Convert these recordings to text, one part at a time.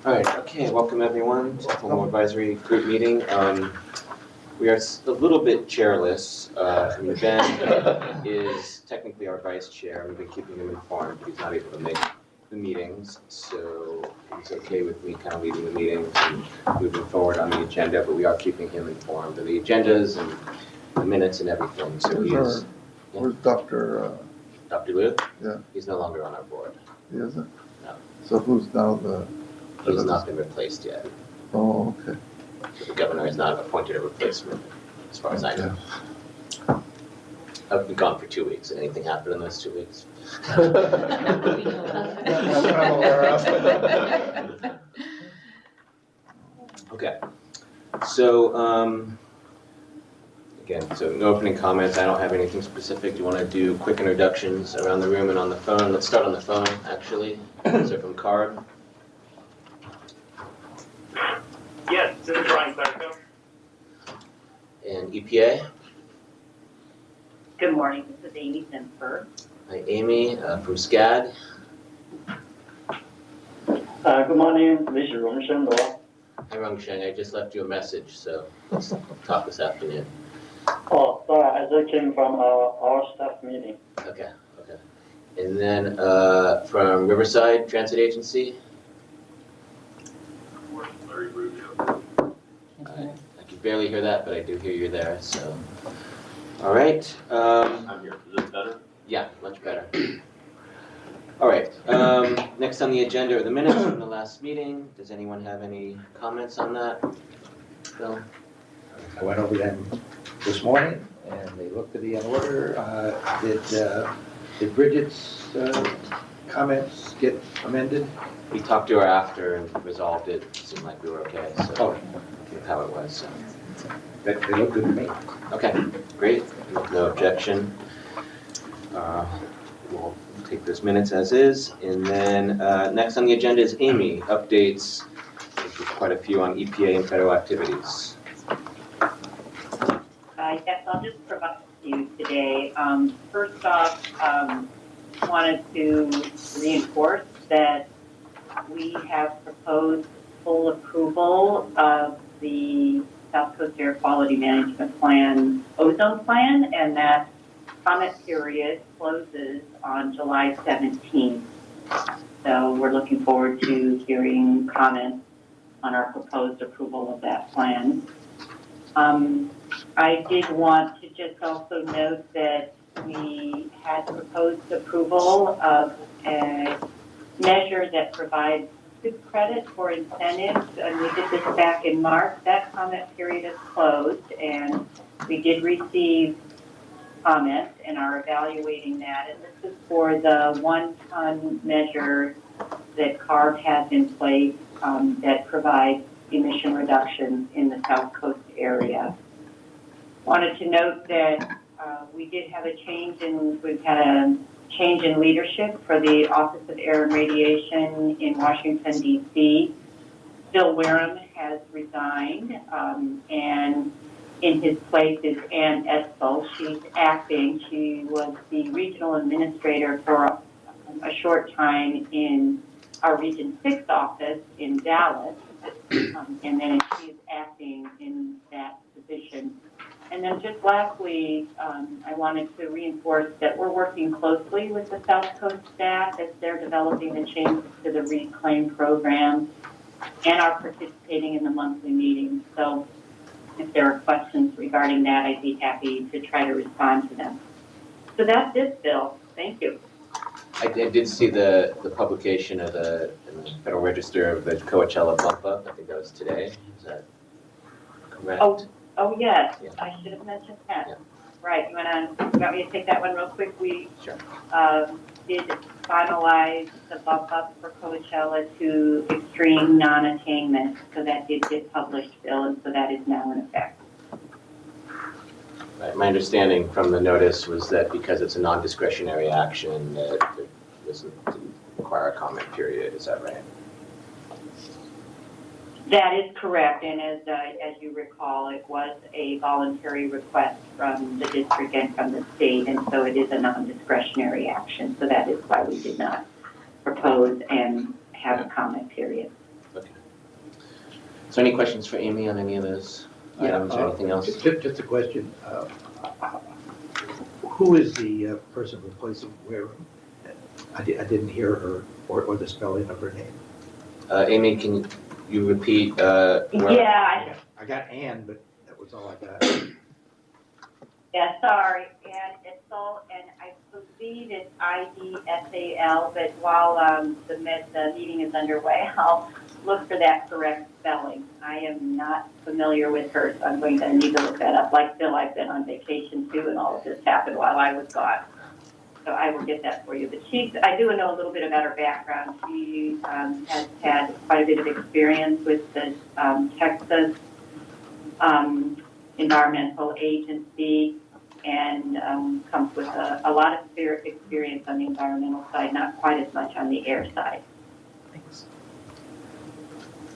All right, okay, welcome everyone to the Home Advisory Group meeting. We are a little bit chairless. Ben is technically our vice chair. We've been keeping him informed, but he's not able to make the meetings, so it's okay with me kind of leading the meetings and moving forward on the agenda, but we are keeping him informed of the agendas and the minutes and everything. So Where's Dr. Dr. Liu? Yeah. He's no longer on our board. He isn't? No. So who's now the? He's not been replaced yet. Oh, okay. So the governor has not appointed a replacement, as far as I know. I've been gone for 2 weeks. Anything happened in those 2 weeks? Okay. So, again, so no opening comments. I don't have anything specific. Do you want to do quick introductions around the room and on the phone? Let's start on the phone, actually. So from Carb. Yes, this is Ryan Clarkville. And EPA. Good morning, this is Amy Simfer. Hi, Amy from SCAD. Good morning, this is Rongsheng Luo. Hi, Rongsheng. I just left you a message, so let's talk this afternoon. Oh, sorry, I just came from our staff meeting. Okay. And then from Riverside Transit Agency. Larry Rubio. I can barely hear that, but I do hear you there, so. All right. I'm here. Is this better? Yeah, much better. All right. Next on the agenda are the minutes from the last meeting. Does anyone have any comments on that? Bill? I went over them this morning, and they look to be in order. Did Bridget's comments get amended? We talked to her after and resolved it. It seemed like we were okay, so with how it was. So. They look good to me. Okay, great. No objection. We'll take those minutes as is. And then next on the agenda is Amy, updates. There's quite a few on EPA and federal activities. Yes, I'll just provide you today. First off, wanted to reinforce that we have proposed full approval of the South Coast Air Quality Management Plan, ozone plan, and that comment period closes on July 17th. So we're looking forward to hearing comments on our proposed approval of that plan. I did want to just also note that we had proposed approval of a measure that provides good credit for incentives, and we did this back in March. That comment period is closed, and we did receive comments and are evaluating that. And this is for the 1-ton measure that CARB has in place that provides emission reductions in the South Coast area. Wanted to note that we did have we've had a change in leadership for the Office of Air and Radiation in Washington, D.C. Bill Wareham has resigned, and in his place is Ann Edsel. She's acting. She was the regional administrator for a short time in our Region 6 office in Dallas, and then she's acting in that position. And then just lastly, I wanted to reinforce that we're working closely with the South Coast staff as they're developing the changes to the reclaim program and are participating in the monthly meetings. So if there are questions regarding that, I'd be happy to try to respond to them. So that's it, Bill. Thank you. I did see the publication of the Federal Register of the Coachella bump up. I think that was today. Is that correct? Oh yes, Yeah. I should have mentioned that. Yeah. Right, you want me to take that one real quick? We Sure. did finalize the bump up for Coachella to extreme non-attainment, so that did get published, Bill, and so that is now in effect. Right. My understanding from the notice was that because it's a non-discretionary action, that it doesn't require a comment period. Is that right? That is correct, and as you recall, it was a voluntary request from the district and from the state, and so it is a non-discretionary action. So that is why we did not propose and have a comment period. Okay. So any questions for Amy on any of those items or anything else? Just a question. Who is the person replacing where? I didn't hear her or the spelling of her name. Amy, can you repeat? Yeah, I got Ann, but that was all I got. yeah, sorry, and it's all, and I believe it's IDSAL, but while the meeting is underway, I'll look for that correct spelling. I am not familiar with her, so I'm going to need to look that up. Like Bill, I've been on vacation too, and all of this happened while I was gone. So I will get that for you. But I do know a little bit about her background. She has had quite a bit of experience with the Texas Environmental Agency, and comes with a lot of experience on the environmental side, not quite as much on the air side. Thanks.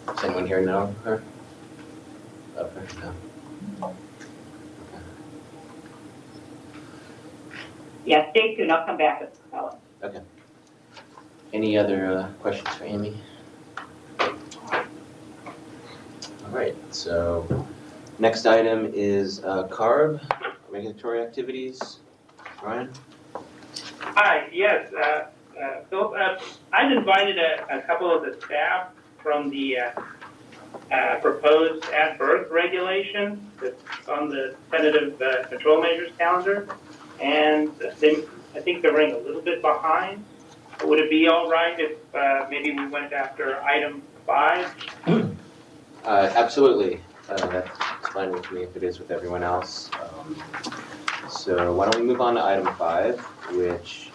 Does anyone here know her? No. Okay. Yeah, stay tuned. I'll come back with the color. Okay. Any other questions for Amy? All right, so next item is CARB, regulatory activities. Ryan? Hi, yes, Philip, I've invited a couple of the staff from the proposed at-birth regulation that's on the tentative control measures calendar, and I think they're running a little bit behind. Would it be all right if maybe we went after item 5? Absolutely. That's fine with me if it is with everyone else. So why don't we move on to item 5, which,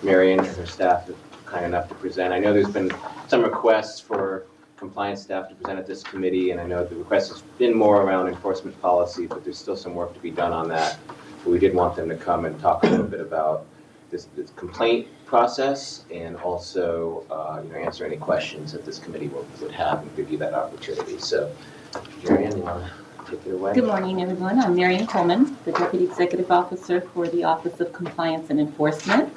Marion and her staff are kind enough to present. I know there's been some requests for compliance staff to present at this committee, and I know the request has been more around enforcement policy, but there's still some work to be done on that. But we did want them to come and talk a little bit about this complaint process, and also answer any questions that this committee would have and give you that opportunity. So, Marion, you want to take it away? Good morning, everyone. I'm Marion Coleman, the Deputy Executive Officer for the Office of Compliance and Enforcement.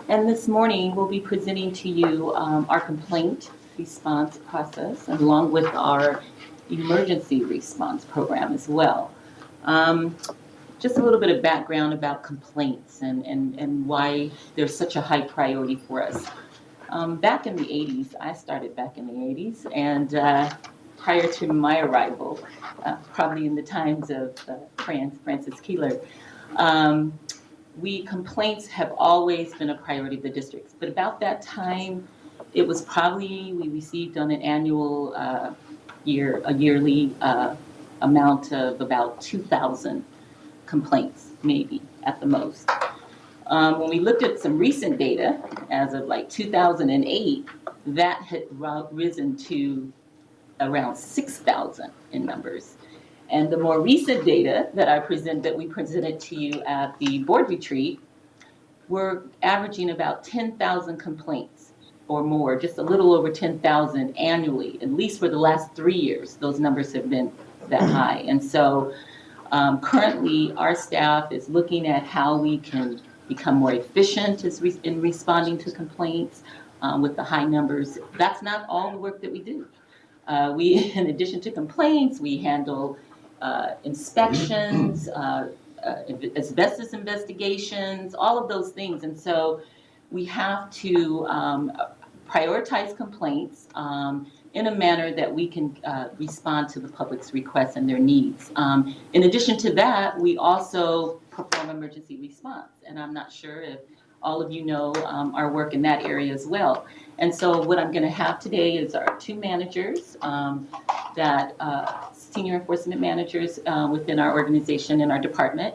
And this morning, we'll be presenting to you our complaint response process, along with our emergency response program as well. Just a little bit of background about complaints and why they're such a high priority for us. Back in the 80s, I started back in the 80s, and prior to my arrival, probably in the times of Francis Keeler, complaints have always been a priority of the districts. But about that time, it was probably, we received on an annual yearly amount of about 2,000 complaints, maybe at the most. When we looked at some recent data, as of like 2008, that had risen to around 6,000 in numbers. And the more recent data that we presented to you at the board retreat, we're averaging about 10,000 complaints or more, just a little over 10,000 annually, at least for the last 3 years. Those numbers have been that high. And so currently our staff is looking at how we can become more efficient in responding to complaints with the high numbers. That's not all the work that we do. In addition to complaints, we handle inspections, asbestos investigations, all of those things. And so we have to prioritize complaints in a manner that we can respond to the public's requests and their needs. In addition to that, we also perform emergency response. And I'm not sure if all of you know our work in that area as well. And so what I'm going to have today is our 2 managers, senior enforcement managers within our organization and our department,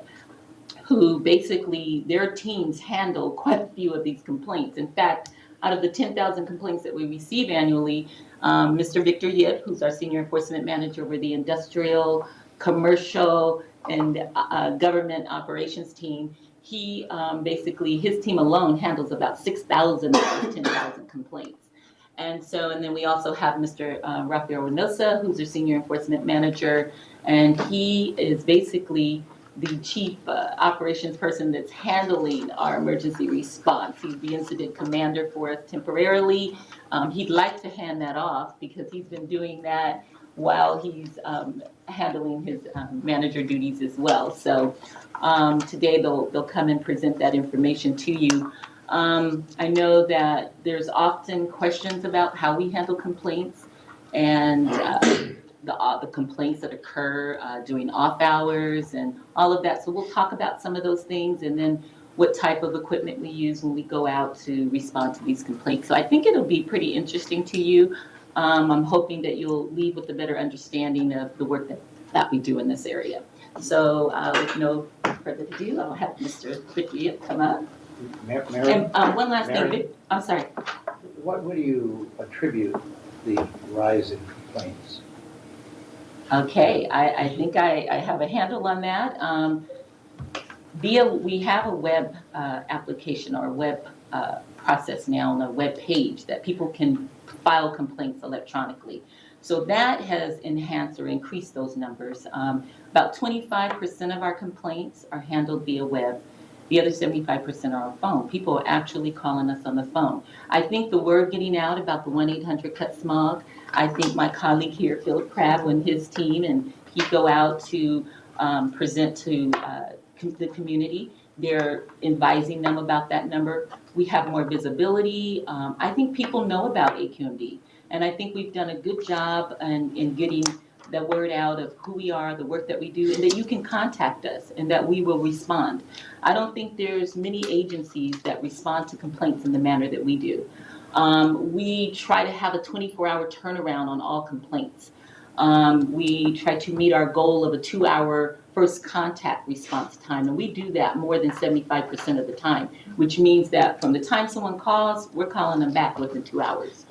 who basically, their teams handle quite a few of these complaints. In fact, out of the 10,000 complaints that we receive annually, Mr. Victor Yip, who's our senior enforcement manager over the industrial, commercial, and government operations team, he basically, his team alone handles about 6,000 of those 10,000 complaints. And then we also have Mr. Rafael Reynosa, who's our senior enforcement manager, and he is basically the chief operations person that's handling our emergency response. He's the incident commander for us temporarily. He'd like to hand that off because he's been doing that while he's handling his manager duties as well. So today they'll come and present that information to you. I know that there's often questions about how we handle complaints and the complaints that occur during off hours and all of that. So we'll talk about some of those things and then what type of equipment we use when we go out to respond to these complaints. So I think it'll be pretty interesting to you. I'm hoping that you'll leave with a better understanding of the work that we do in this area. So with no further ado, I'll have Mr. Quickly come up. Mary, And one last Mary? thing, I'm sorry. what do you attribute the rise in complaints? Okay, I think I have a handle on that. We have a web application or web process now on a web page that people can file complaints electronically. So that has enhanced or increased those numbers. About 25% of our complaints are handled via web. The other 75% are on phone. People are actually calling us on the phone. I think the word getting out about the 1-800-CUT-SMOG, I think my colleague here, Philip Crabb, and his team, and he go out to present to the community. They're advising them about that number. We have more visibility. I think people know about AQMD, and I think we've done a good job in getting the word out of who we are, the work that we do, and that you can contact us and that we will respond. I don't think there's many agencies that respond to complaints in the manner that we do. We try to have a 24-hour turnaround on all complaints. We try to meet our goal of a 2-hour first contact response time, and we do that more than 75% of the time, which means that from the time someone calls, we're calling them back within 2 hours.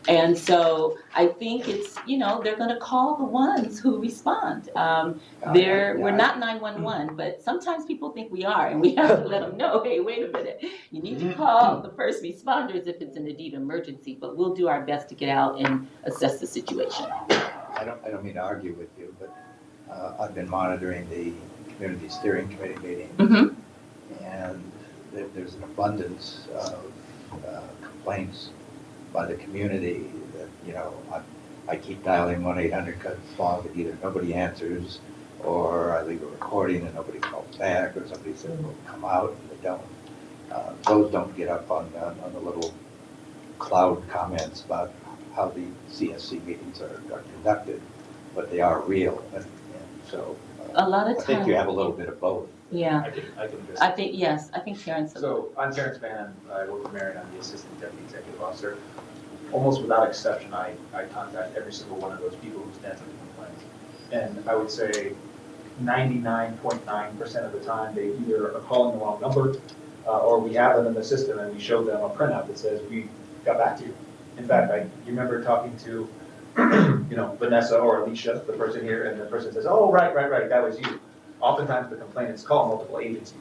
And so I think it's, they're going to call the ones who respond. We're not 911, but sometimes people think we are, and we have to let them know, hey, wait a minute, you need to call the first responders if it's an indeed emergency, but we'll do our best to get out and assess the situation. I don't mean to argue with you, but I've been monitoring the community steering committee meeting, Mm-hmm. and there's an abundance of complaints by the community that, I keep dialing 1-800-CUT-SMOG, but either nobody answers, or I leave a recording and nobody calls back, or somebody says, well, come out, and they don't. Those don't get up on the little cloud comments about how the CSC meetings are conducted, but they are real, and so A lot of I think times, you have a little bit of both. yeah, I can address I think, yes, I think Terrence. So I'm Terrence Mann, I work for Marion, I'm the Assistant Deputy Executive Officer. Almost without exception, I contact every single one of those people who stand up to complaints. And I would say 99.9% of the time, they either are calling the wrong number, or we have them in the system and we show them a printout that says, we got back to you. In fact, you remember talking to, Vanessa or Alicia, the person here, and the person says, oh, right, that was you. Oftentimes the complainants call multiple agencies.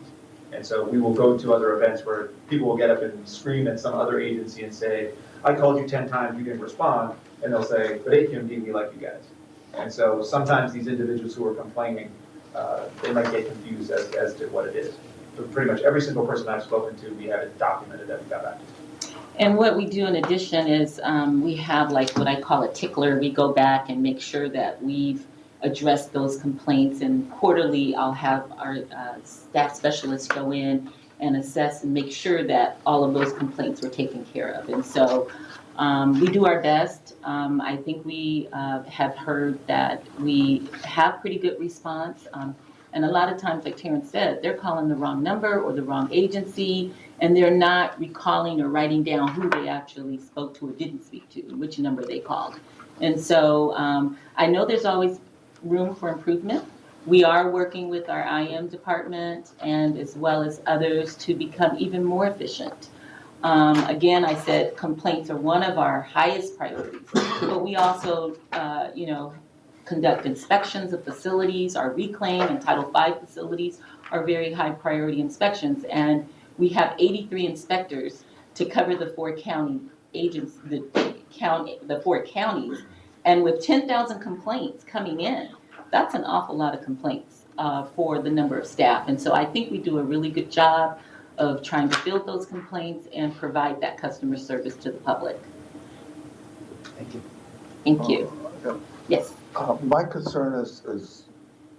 And so we will go to other events where people will get up and scream at some other agency and say, I called you 10 times, you didn't respond. And they'll say, but AQMD, we like you guys. And so sometimes these individuals who are complaining, they might get confused as to what it is. But pretty much every single person I've spoken to, we have it documented that we got back to. And what we do in addition is we have like what I call a tickler. We go back and make sure that we've addressed those complaints, and quarterly I'll have our staff specialists go in and assess and make sure that all of those complaints were taken care of. And so we do our best. I think we have heard that we have pretty good response. And a lot of times, like Terrence said, they're calling the wrong number or the wrong agency, and they're not recalling or writing down who they actually spoke to or didn't speak to, which number they called. And so I know there's always room for improvement. We are working with our IM department and as well as others to become even more efficient. Again, I said complaints are one of our highest priorities, but we also, conduct inspections of facilities. Our reclaim and Title V facilities are very high priority inspections, and we have 83 inspectors to cover the 4 county agents, the 4 counties, and with 10,000 complaints coming in, that's an awful lot of complaints. for the number of staff. And so I think we do a really good job of trying to field those complaints and provide that customer service to the public. Thank you. Thank you. Yeah. Yes. My concern is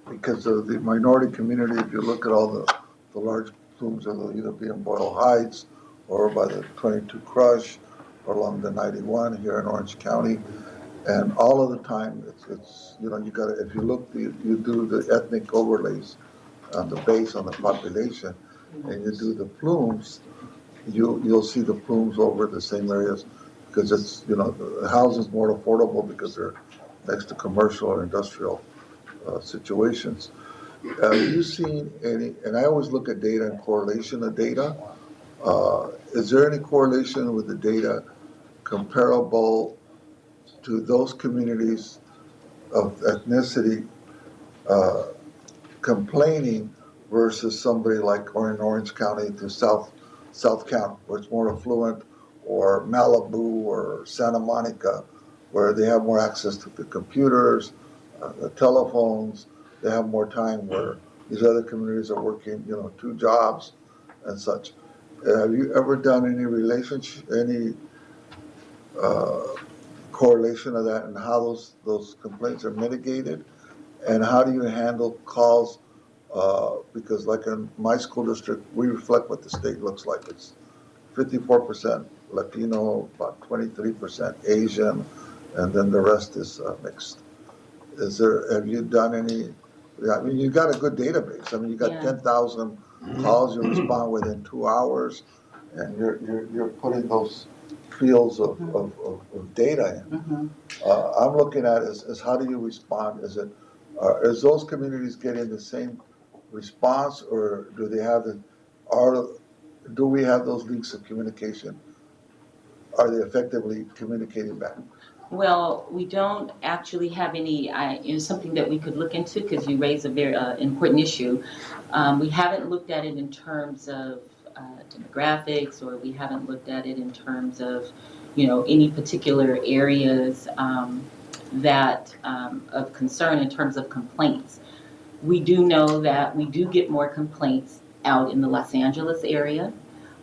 because of the minority community, if you look at all the large plumes, it'll either be in Boyle Heights or by the 22 Crush or along the 91 here in Orange County. And all of the time, it's you gotta, if you look, you do the ethnic overlays on the base, on the population, and you do the plumes, you'll see the plumes over the same areas, because it's, the housing's more affordable because they're next to commercial or industrial situations. Have you seen any, and I always look at data and correlation of data, is there any correlation with the data comparable to those communities of ethnicity complaining versus somebody like or in Orange County to South County, where it's more affluent, or Malibu or Santa Monica, where they have more access to the computers, the telephones, they have more time, where these other communities are working, 2 jobs and such. Have you ever done any correlation of that and how those complaints are mitigated? And how do you handle calls? Because like in my school district, we reflect what the state looks like. It's 54% Latino, about 23% Asian, and then the rest is mixed. Have you done any, I mean, you got a good database. I mean, you got 10,000 calls, you respond within 2 hours, and you're putting those fields of data in. I'm looking at is how do you respond? Is those communities getting the same response, or do they have do we have those links of communication? Are they effectively communicating back? Well, we don't actually have any, something that we could look into, because you raise a very important issue. We haven't looked at it in terms of demographics, or we haven't looked at it in terms of, any particular areas that of concern in terms of complaints. We do know that we do get more complaints out in the Los Angeles area,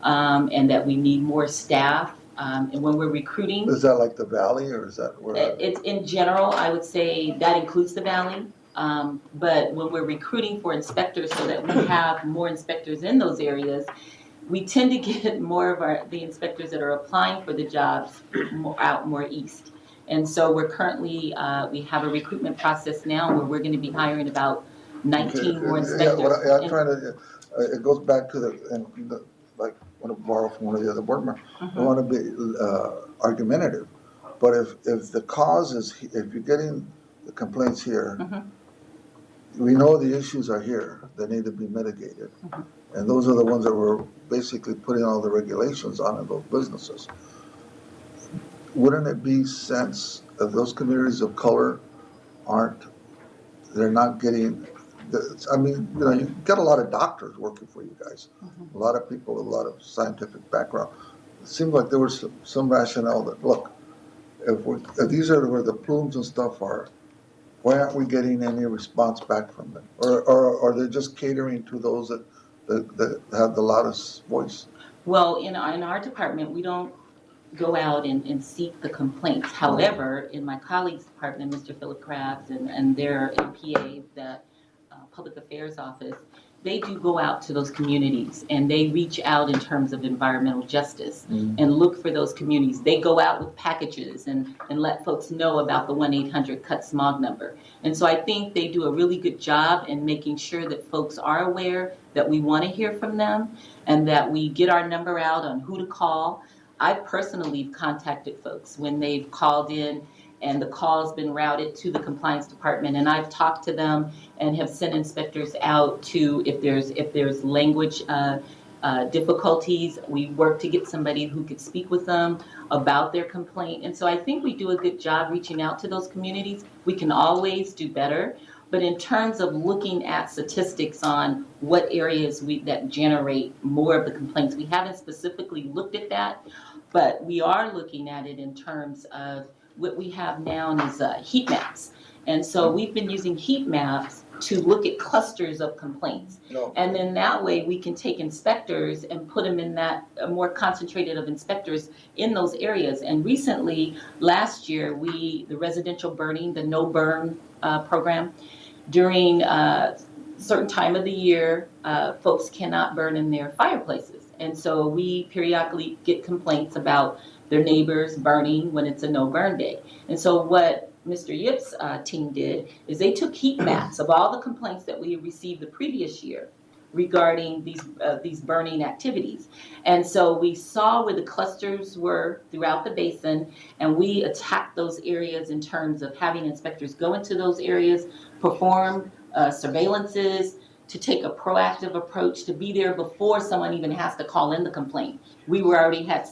and that we need more staff. And when we're recruiting, Is that like the Valley, or is that where? it's in general, I would say that includes the Valley. But when we're recruiting for inspectors, so that we have more inspectors in those areas, we tend to get more of the inspectors that are applying for the jobs more east. And so we're currently, we have a recruitment process now where we're going to be hiring about 19 more inspectors. Yeah, I'm trying to, it goes back to like, I want to borrow from one of the other board members. I want to be argumentative, but if the cause is, if you're getting the complaints here, we know the issues are here, they need to be mitigated. And those are the ones that we're basically putting all the regulations on in those businesses. Wouldn't it be sense of those communities of color they're not getting, I mean, you got a lot of doctors working for you guys, a lot of people with a lot of scientific background. It seemed like there was some rationale that, look, if these are where the plumes and stuff are, why aren't we getting any response back from them? Or they're just catering to those that have the loudest voice? Well, in our department, we don't go out and seek the complaints. However, in my colleague's department, Mr. Philip Krabs and their MPA, the Public Affairs Office, they do go out to those communities and they reach out in terms of environmental justice and look for those communities. They go out with packages and let folks know about the 1-800-CUT-SMOG number. And so I think they do a really good job in making sure that folks are aware that we want to hear from them and that we get our number out on who to call. I personally contacted folks when they've called in and the call's been routed to the compliance department, and I've talked to them and have sent inspectors out to, if there's language difficulties, we work to get somebody who could speak with them about their complaint. And so I think we do a good job reaching out to those communities. We can always do better, but in terms of looking at statistics on what areas that generate more of the complaints, we haven't specifically looked at that, but we are looking at it in terms of what we have now is heat maps. And so we've been using heat maps to look at clusters of complaints. No. And then that way we can take inspectors and put them in that, more concentrated of inspectors in those areas. And recently, last year, the residential burning, the no burn program, during a certain time of the year, folks cannot burn in their fireplaces. And so we periodically get complaints about their neighbors burning when it's a no burn day. And so what Mr. Yip's team did is they took heat maps of all the complaints that we received the previous year regarding these burning activities. And so we saw where the clusters were throughout the basin, and we attacked those areas in terms of having inspectors go into those areas, perform surveillances, to take a proactive approach, to be there before someone even has to call in the complaint. We already had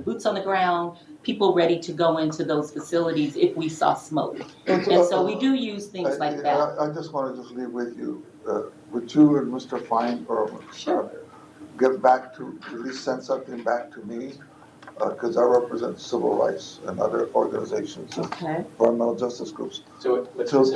boots on the ground, people ready to go into those facilities if we saw smoke. And so we do use things like that. I just want to just leave with you, would you and Mr. Fine, or Sure. get back to, at least send something back to me, because I represent civil rights and other organizations, Okay. environmental justice groups. So what's Something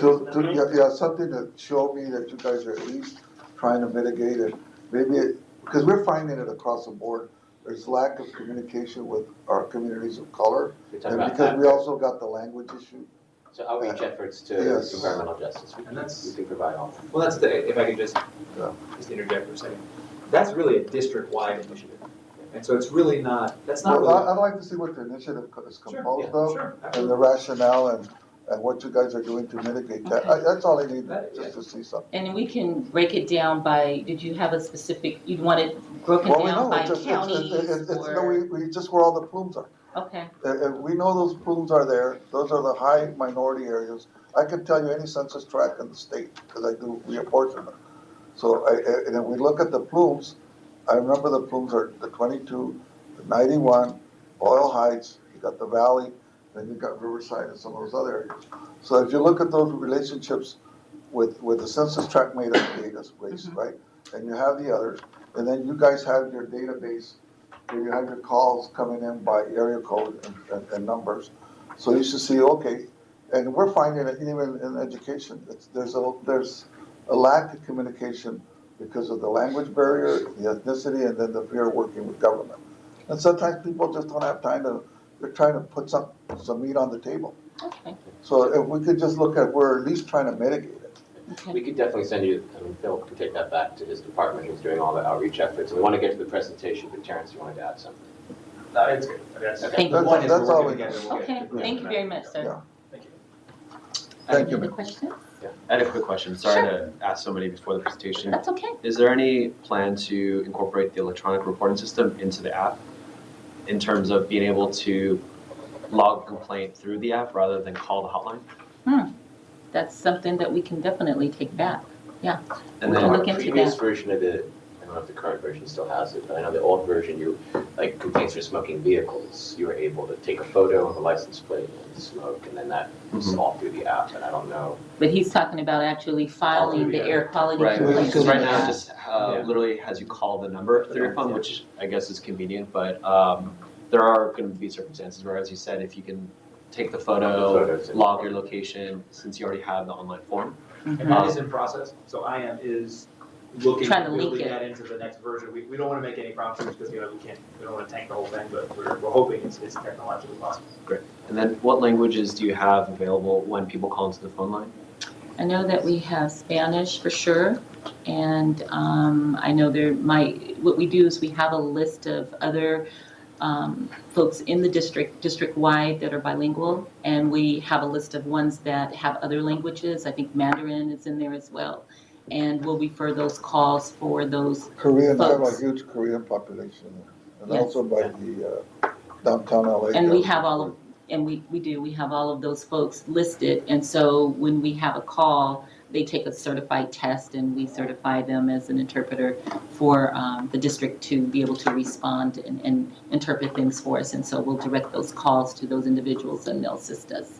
to show me that you guys are at least trying to mitigate it. Maybe, because we're finding it across the board, there's lack of communication with our communities of color. You're talking And about because that. we also got the language issue. So outreach efforts to Yes. environmental justice, And that's- we can provide all that. Well, that's the, if I could just Yeah. interject for a second, that's really a district-wide initiative. And so it's really not, that's not Well, really. I'd like to see what the initiative is Sure, composed yeah, of, sure, and the absolutely. rationale, and what you guys are doing to mitigate that. Okay. That's all I need, That- just to see something. And we can break it down by, did you have a specific, you'd want it broken Well, we down know, by it's just, counties it's, no, or? we just where all the plumes are. Okay, We know those plumes are there, those are the high minority areas. I can tell you any census tract in the state, because I do reapportionment. So and if we look at the plumes, I remember the plumes are the 22, the 91, Boyle Heights, you got the Valley, then you got Riverside and some of those other areas. So if you look at those relationships with the census tract made up data base, right? And you have the others, and then you guys have your database where you have your calls coming in by area code and numbers. So you should see, okay, and we're finding it even in education, there's a lack of communication because of the language barrier, the ethnicity, and then the fear of working with government. And sometimes people just don't have time they're trying to put some meat on the table. okay, So if we could just look at, we're at least trying to mitigate it. okay. We could definitely send you, I mean, Phil can take that back to his department, who's doing all the outreach efforts. And we want to get to the presentation, but Terrence, you wanted to add something? No, it's good. That's, Thank the you. point is That's we're all working we- together. We'll get Okay, to the thank you very much, sir. Yeah. Thank you. Thank you, Any ma'am. questions? I had a quick question. Sorry to ask so many before the presentation. That's okay. Is there any plan to incorporate the electronic reporting system into the app in terms of being able to log a complaint through the app rather than call the hotline? That's something that we can definitely take back. And We can then, look into Previous that. version of it, I don't know if the current version still has it, but I know the old version, you, like complaints for smoking vehicles, you were able to take a photo of the license plate and smoke, and then that was all through the app, and I don't know. But he's talking about actually filing the air quality right, complaints. because right in the now it app. just literally has you call the number through your phone, which I guess is convenient, but there are going to be circumstances where, as you said, if you can take the photo, Photos and- log your location, since you already have the online form. And that is in process, so IAM is looking Trying at to link building it. that into the next version. We don't wanna make any promises because, we don't wanna tank the whole thing, but we're hoping it's technologically possible. And then what languages do you have available when people call into the phone line? I know that we have Spanish for sure, and I know what we do is we have a list of other folks in the district-wide that are bilingual, and we have a list of ones that have other languages. I think Mandarin is in there as well, and we'll refer those calls for those. Korean, I have a Folks. huge Korean population, and Yes. also by the downtown LA. And we have all of, and we have all of those folks listed, and so when we have a call, they take a certified test, and we certify them as an interpreter for the district to be able to respond and interpret things for us, and so we'll direct those calls to those individuals, and they'll assist us.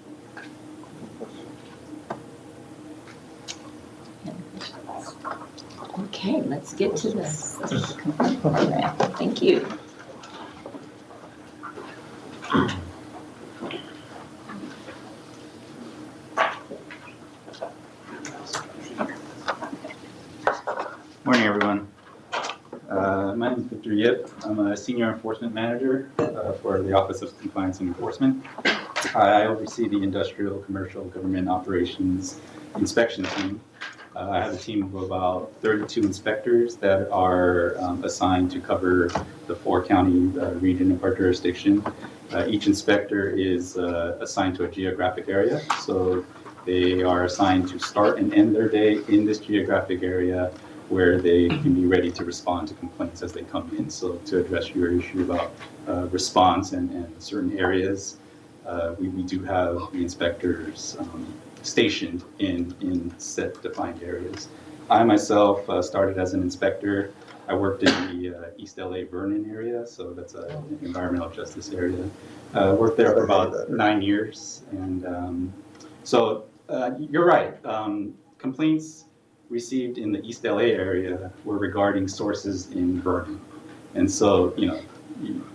Okay, let's get to this complaint program. Thank you. Victor Yip. I'm a Senior Enforcement Manager for the Office of Compliance and Enforcement. I oversee the Industrial, Commercial, Government Operations Inspection Team. I have a team of about 32 inspectors that are assigned to cover the 4-county region of our jurisdiction. Each inspector is assigned to a geographic area, so they are assigned to start and end their day in this geographic area where they can be ready to respond to complaints as they come in. So to address your issue about response and certain areas, we do have the inspectors stationed in set defined areas. I myself started as an inspector. I worked in the East LA Vernon area, so that's an environmental justice area. Worked there for about 9 years. And so you're right. Complaints received in the East LA area were regarding sources in Vernon. And so,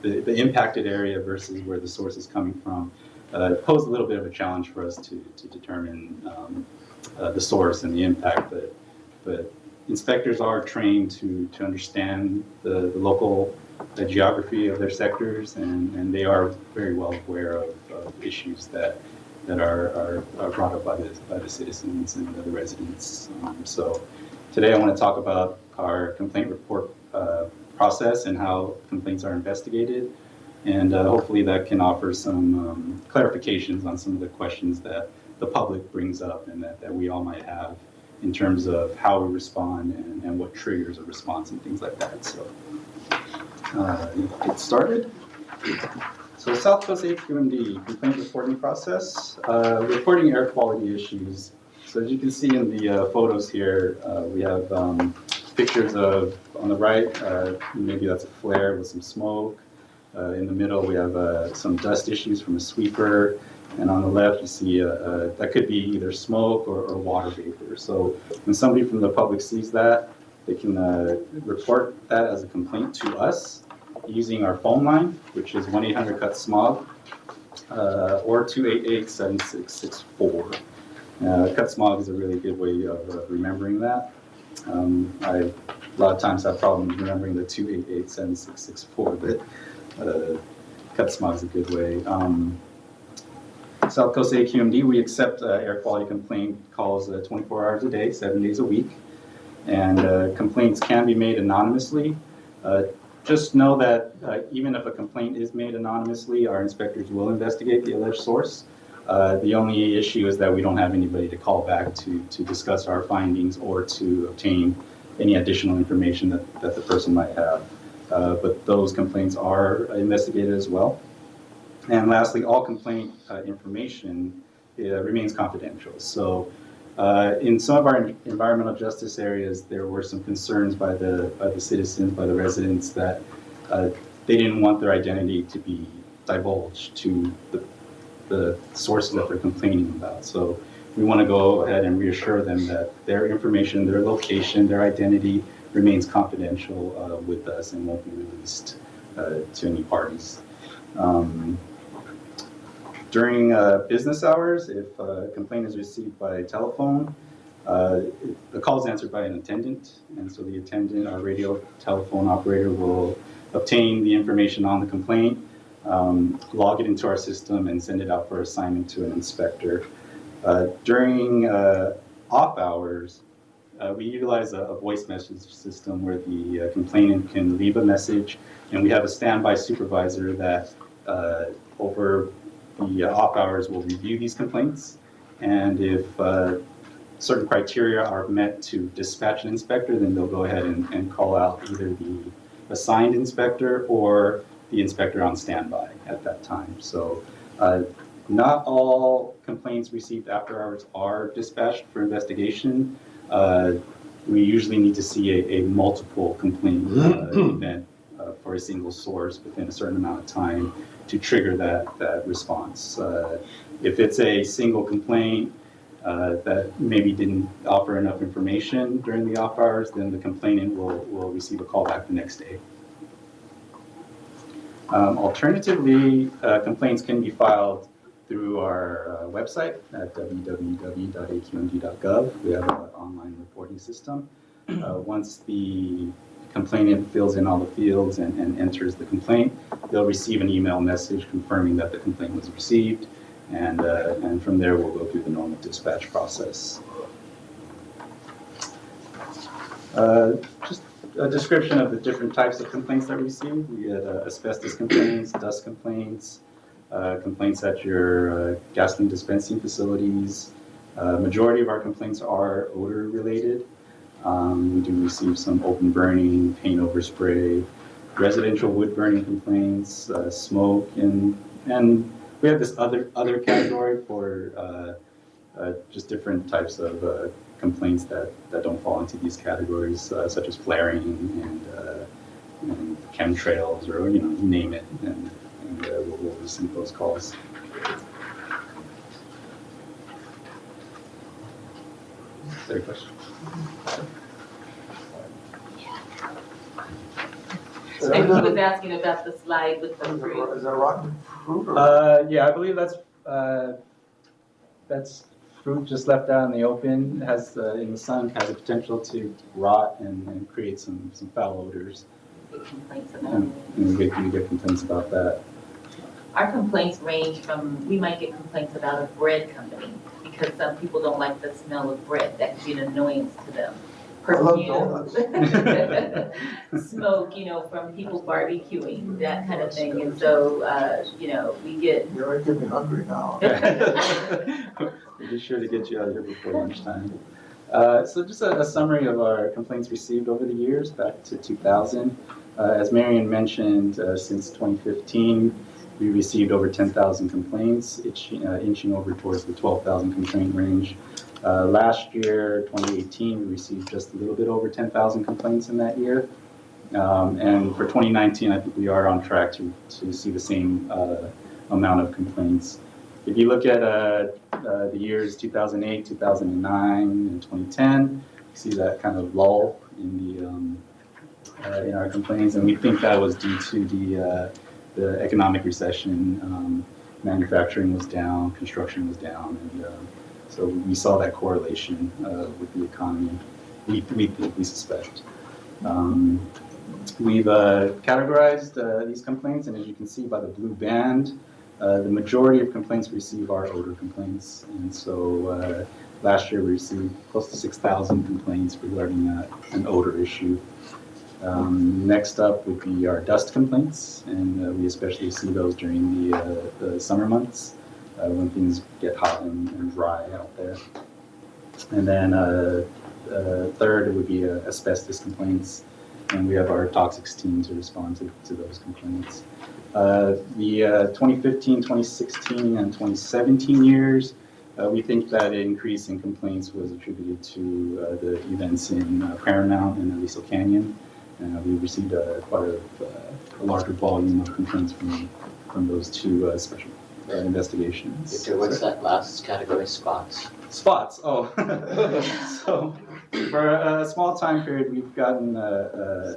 the impacted area versus where the source is coming from posed a little bit of a challenge for us to determine the source and the impact. But inspectors are trained to understand the local geography of their sectors, and they are very well aware of issues that are brought up by the citizens and the residents. So today I want to talk about our complaint report process and how complaints are investigated, and hopefully that can offer some clarifications on some of the questions that the public brings up and that we all might have in terms of how we respond and what triggers a response and things like that. So get started. So South Coast AQMD complaint reporting process, reporting air quality issues. So as you can see in the photos here, we have pictures of, on the right, maybe that's a flare with some smoke. In the middle, we have some dust issues from a sweeper. And on the left, you see that could be either smoke or water vapor. So when somebody from the public sees that, they can report that as a complaint to us using our phone line, which is 1-800-CUT-SMOG or 288-7664. CUT SMOG is a really good way of remembering that. I a lot of times have problems remembering the 288-7664, but CUT SMOG is a good way. South Coast AQMD, we accept air quality complaint calls 24 hours a day, 7 days a week, and complaints can be made anonymously. Just know that even if a complaint is made anonymously, our inspectors will investigate the alleged source. The only issue is that we don't have anybody to call back to discuss our findings or to obtain any additional information that the person might have. But those complaints are investigated as well. And lastly, all complaint information remains confidential. So in some of our environmental justice areas, there were some concerns by the citizens, by the residents, that they didn't want their identity to be divulged to the sources that they're complaining about. So we want to go ahead and reassure them that their information, their location, their identity remains confidential with us and won't be released to any parties. During business hours, if a complaint is received by telephone, the call is answered by an attendant, and so the attendant, our radio telephone operator, will obtain the information on the complaint, log it into our system, and send it out for assignment to an inspector. During off hours, we utilize a voice message system where the complainant can leave a message, and we have a standby supervisor that over the off hours will review these complaints, and if certain criteria are met to dispatch an inspector, then they'll go ahead and call out either the assigned inspector or the inspector on standby at that time. So not all complaints received after hours are dispatched for investigation. We usually need to see a multiple complaint event for a single source within a certain amount of time to trigger that response. If it's a single complaint that maybe didn't offer enough information during the off hours, then the complainant will receive a call back the next day. Alternatively, complaints can be filed through our website at www.aqmd.gov. We have an online reporting system. Once the complainant fills in all the fields and enters the complaint, they'll receive an email message confirming that the complaint was received, and from there we'll go through the normal dispatch process. Just a description of the different types of complaints that we receive. We had asbestos complaints, dust complaints, complaints at your gasoline dispensing facilities. Majority of our complaints are odor related. We do receive some open burning, paint overspray, residential wood burning complaints, smoke, and we have this other category for just different types of complaints that don't fall into these categories, such as flaring and chemtrails, or you name it, and we'll receive those calls. Is there a question? So he was asking about the slide with the fruit. Is that rotten fruit? Or? Yeah, I believe that's fruit just left out in the open. Has in the sun has the potential to rot and create some foul odors. Complaints about And we get complaints about that. Our complaints range from, we might get complaints about a bread company because some people don't like the smell of bread. That could be an annoyance to them. I love Perfume, smoke, from people barbecuing, that kind of thing. And so, we get. You're making me hungry now. We'll be sure to get you out of here before lunchtime. So just a summary of our complaints received over the years, back to 2000. As Marion mentioned, since 2015, we received over 10,000 complaints, inching over towards the 12,000 complaint range. Last year, 2018, we received just a little bit over 10,000 complaints in that year. And for 2019, I think we are on track to see the same amount of complaints. If you look at the years 2008, 2009, and 2010, you see that kind of lull in our complaints, and we think that was due to the economic recession. Manufacturing was down, construction was down, and so we saw that correlation with the economy. We suspect. We've categorized these complaints, and as you can see by the blue band, the majority of complaints we receive are odor complaints. And so last year we received close to 6,000 complaints regarding an odor issue. Next up would be our dust complaints, and we especially see those during the summer months when things get hot and dry out there. And then third would be asbestos complaints, and we have our toxics team to respond to those complaints. The 2015, 2016, and 2017 years, we think that increase in complaints was attributed to the events in Paramount and Aliso Canyon. We received quite a larger volume of complaints from those two special investigations. Victor, what's that last category, spots? Spots, oh. So for a small time period, we've gotten a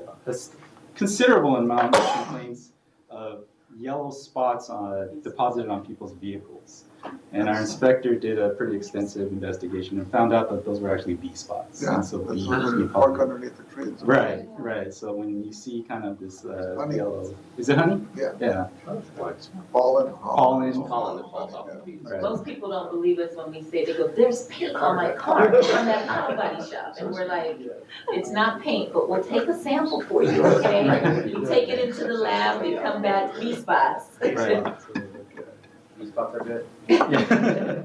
considerable amount of complaints of yellow spots deposited on people's vehicles. And our inspector did a pretty extensive investigation and found out that those were actually bee spots. Yeah, And so that's bees where they park underneath the trees. Right. So when you see kind of this yellow, is it honey? Yeah. Yeah. Pollen. Pollen. Pollen that falls off. Right. Most people don't believe us when we say, they go, there's paint on my car from that auto body shop. And we're like, it's not paint, but we'll take a sample for you, okay? You take it into the lab, they come back, bee spots. Right. These spots are good. Yeah.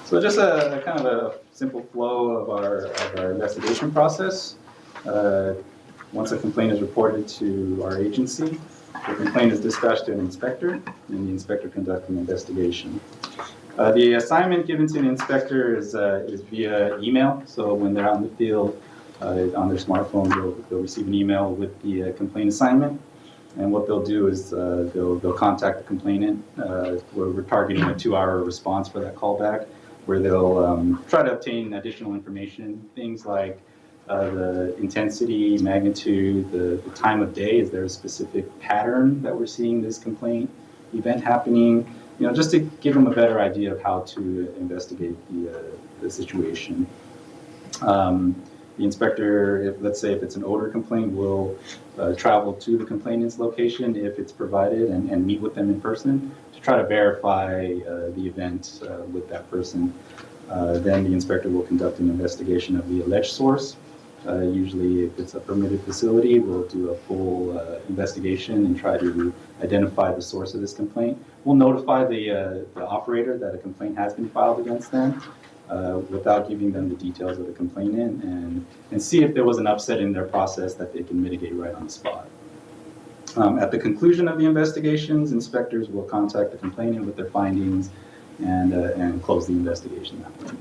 So just a kind of a simple flow of our investigation process. Once a complaint is reported to our agency, the complaint is dispatched to an inspector, and the inspector conducts an investigation. The assignment given to the inspector is via email. So when they're out in the field on their smartphone, they'll receive an email with the complaint assignment. And what they'll do is they'll contact the complainant. We're targeting a 2-hour response for that callback, where they'll try to obtain additional information, things like the intensity, magnitude, the time of day. Is there a specific pattern that we're seeing this complaint event happening? Just to give them a better idea of how to investigate the situation. The inspector, let's say if it's an odor complaint, will travel to the complainant's location if it's provided and meet with them in person to try to verify the event with that person. Then the inspector will conduct an investigation of the alleged source. Usually if it's a permitted facility, we'll do a full investigation and try to identify the source of this complaint. We'll notify the operator that a complaint has been filed against them without giving them the details of the complainant and see if there was an upset in their process that they can mitigate right on the spot. At the conclusion of the investigations, inspectors will contact the complainant with their findings and close the investigation that way.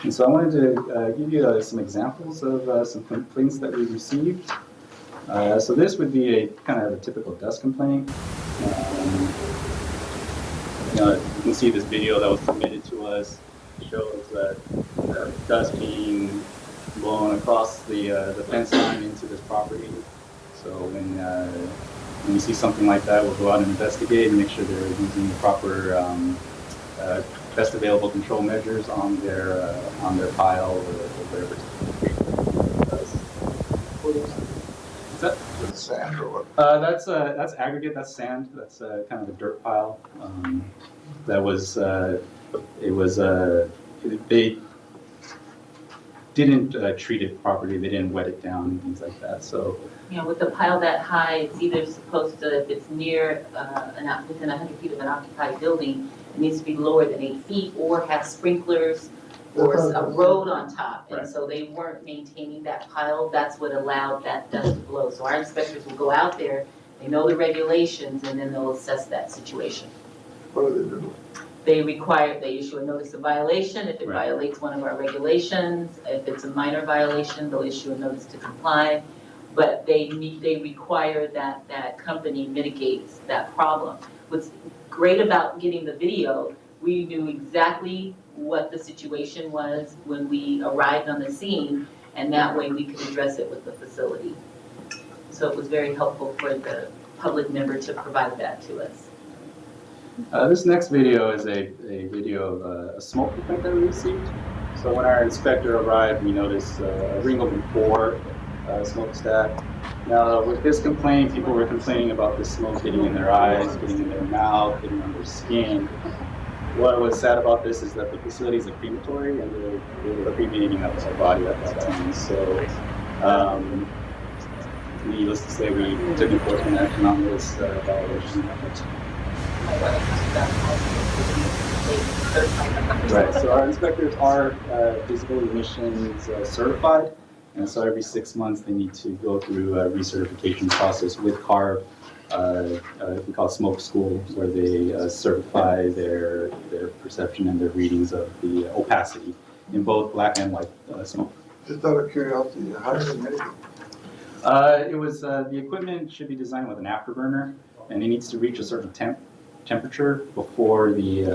And so I wanted to give you some examples of some complaints that we received. So this would be a kind of a typical dust complaint. You can see this video that was submitted to us. It shows dust being blown across the fence line into this property. So when we see something like that, we'll go out and investigate and make sure they're using the proper best available control measures on their pile or whatever. What's that? Is it sand or what? That's aggregate. That's sand. That's kind of a dirt pile. That was they didn't treat it properly. They didn't wet it down and things like that. So With the pile that high, it's either supposed to, if it's near within 100 feet of an occupied building, it needs to be lower than 8 feet or have sprinklers or a road on top. And so they weren't maintaining that pile. That's what allowed that dust to blow. So our inspectors will go out there, they know the regulations, and then they'll assess that situation. What do they do? They issue a notice of violation if it violates one of our regulations. If it's a minor violation, they'll issue a notice to comply. But they require that that company mitigates that problem. What's great about getting the video, we knew exactly what the situation was when we arrived on the scene, and that way we could address it with the facility. So it was very helpful for the public member to provide that to us. This next video is a video of a smoke complaint that we received. So when our inspector arrived, we noticed a ring of 4 smokestack. Now with this complaint, people were complaining about the smoke getting in their eyes, getting in their mouth, getting on their skin. What was sad about this is that the facility is a crematory and they were cremating up their body at that time. So needless to say, we took enforcement action on this violation. Right, so our inspectors are feasibility emissions certified, and so every 6 months they need to go through a recertification process with CARB. We call it smoke school, where they certify their perception and their readings of the opacity in both black and white smoke. Just out of curiosity, how do they mitigate? It was the equipment should be designed with an afterburner, and it needs to reach a certain temperature before the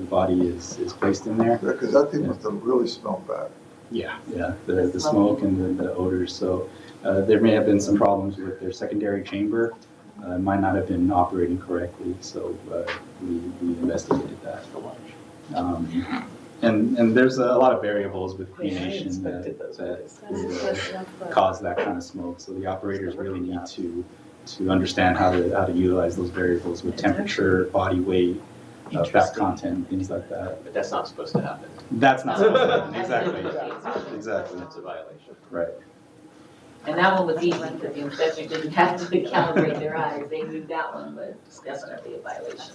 body is placed in there. Yeah, because that thing must have really smelled bad. Yeah, the smoke and the odors. So there may have been some problems with their secondary chamber. Might not have been operating correctly, so we investigated that. And there's a lot of variables with cremation that cause that kind of smoke. So the operators really need to understand how to utilize those variables with temperature, body weight, fat content, things like that. But that's not supposed to happen. That's not supposed to happen. Exactly. That's a violation. Right. And that one was easy because the inspector didn't have to calibrate their eyes. They knew that one, but it's definitely a violation.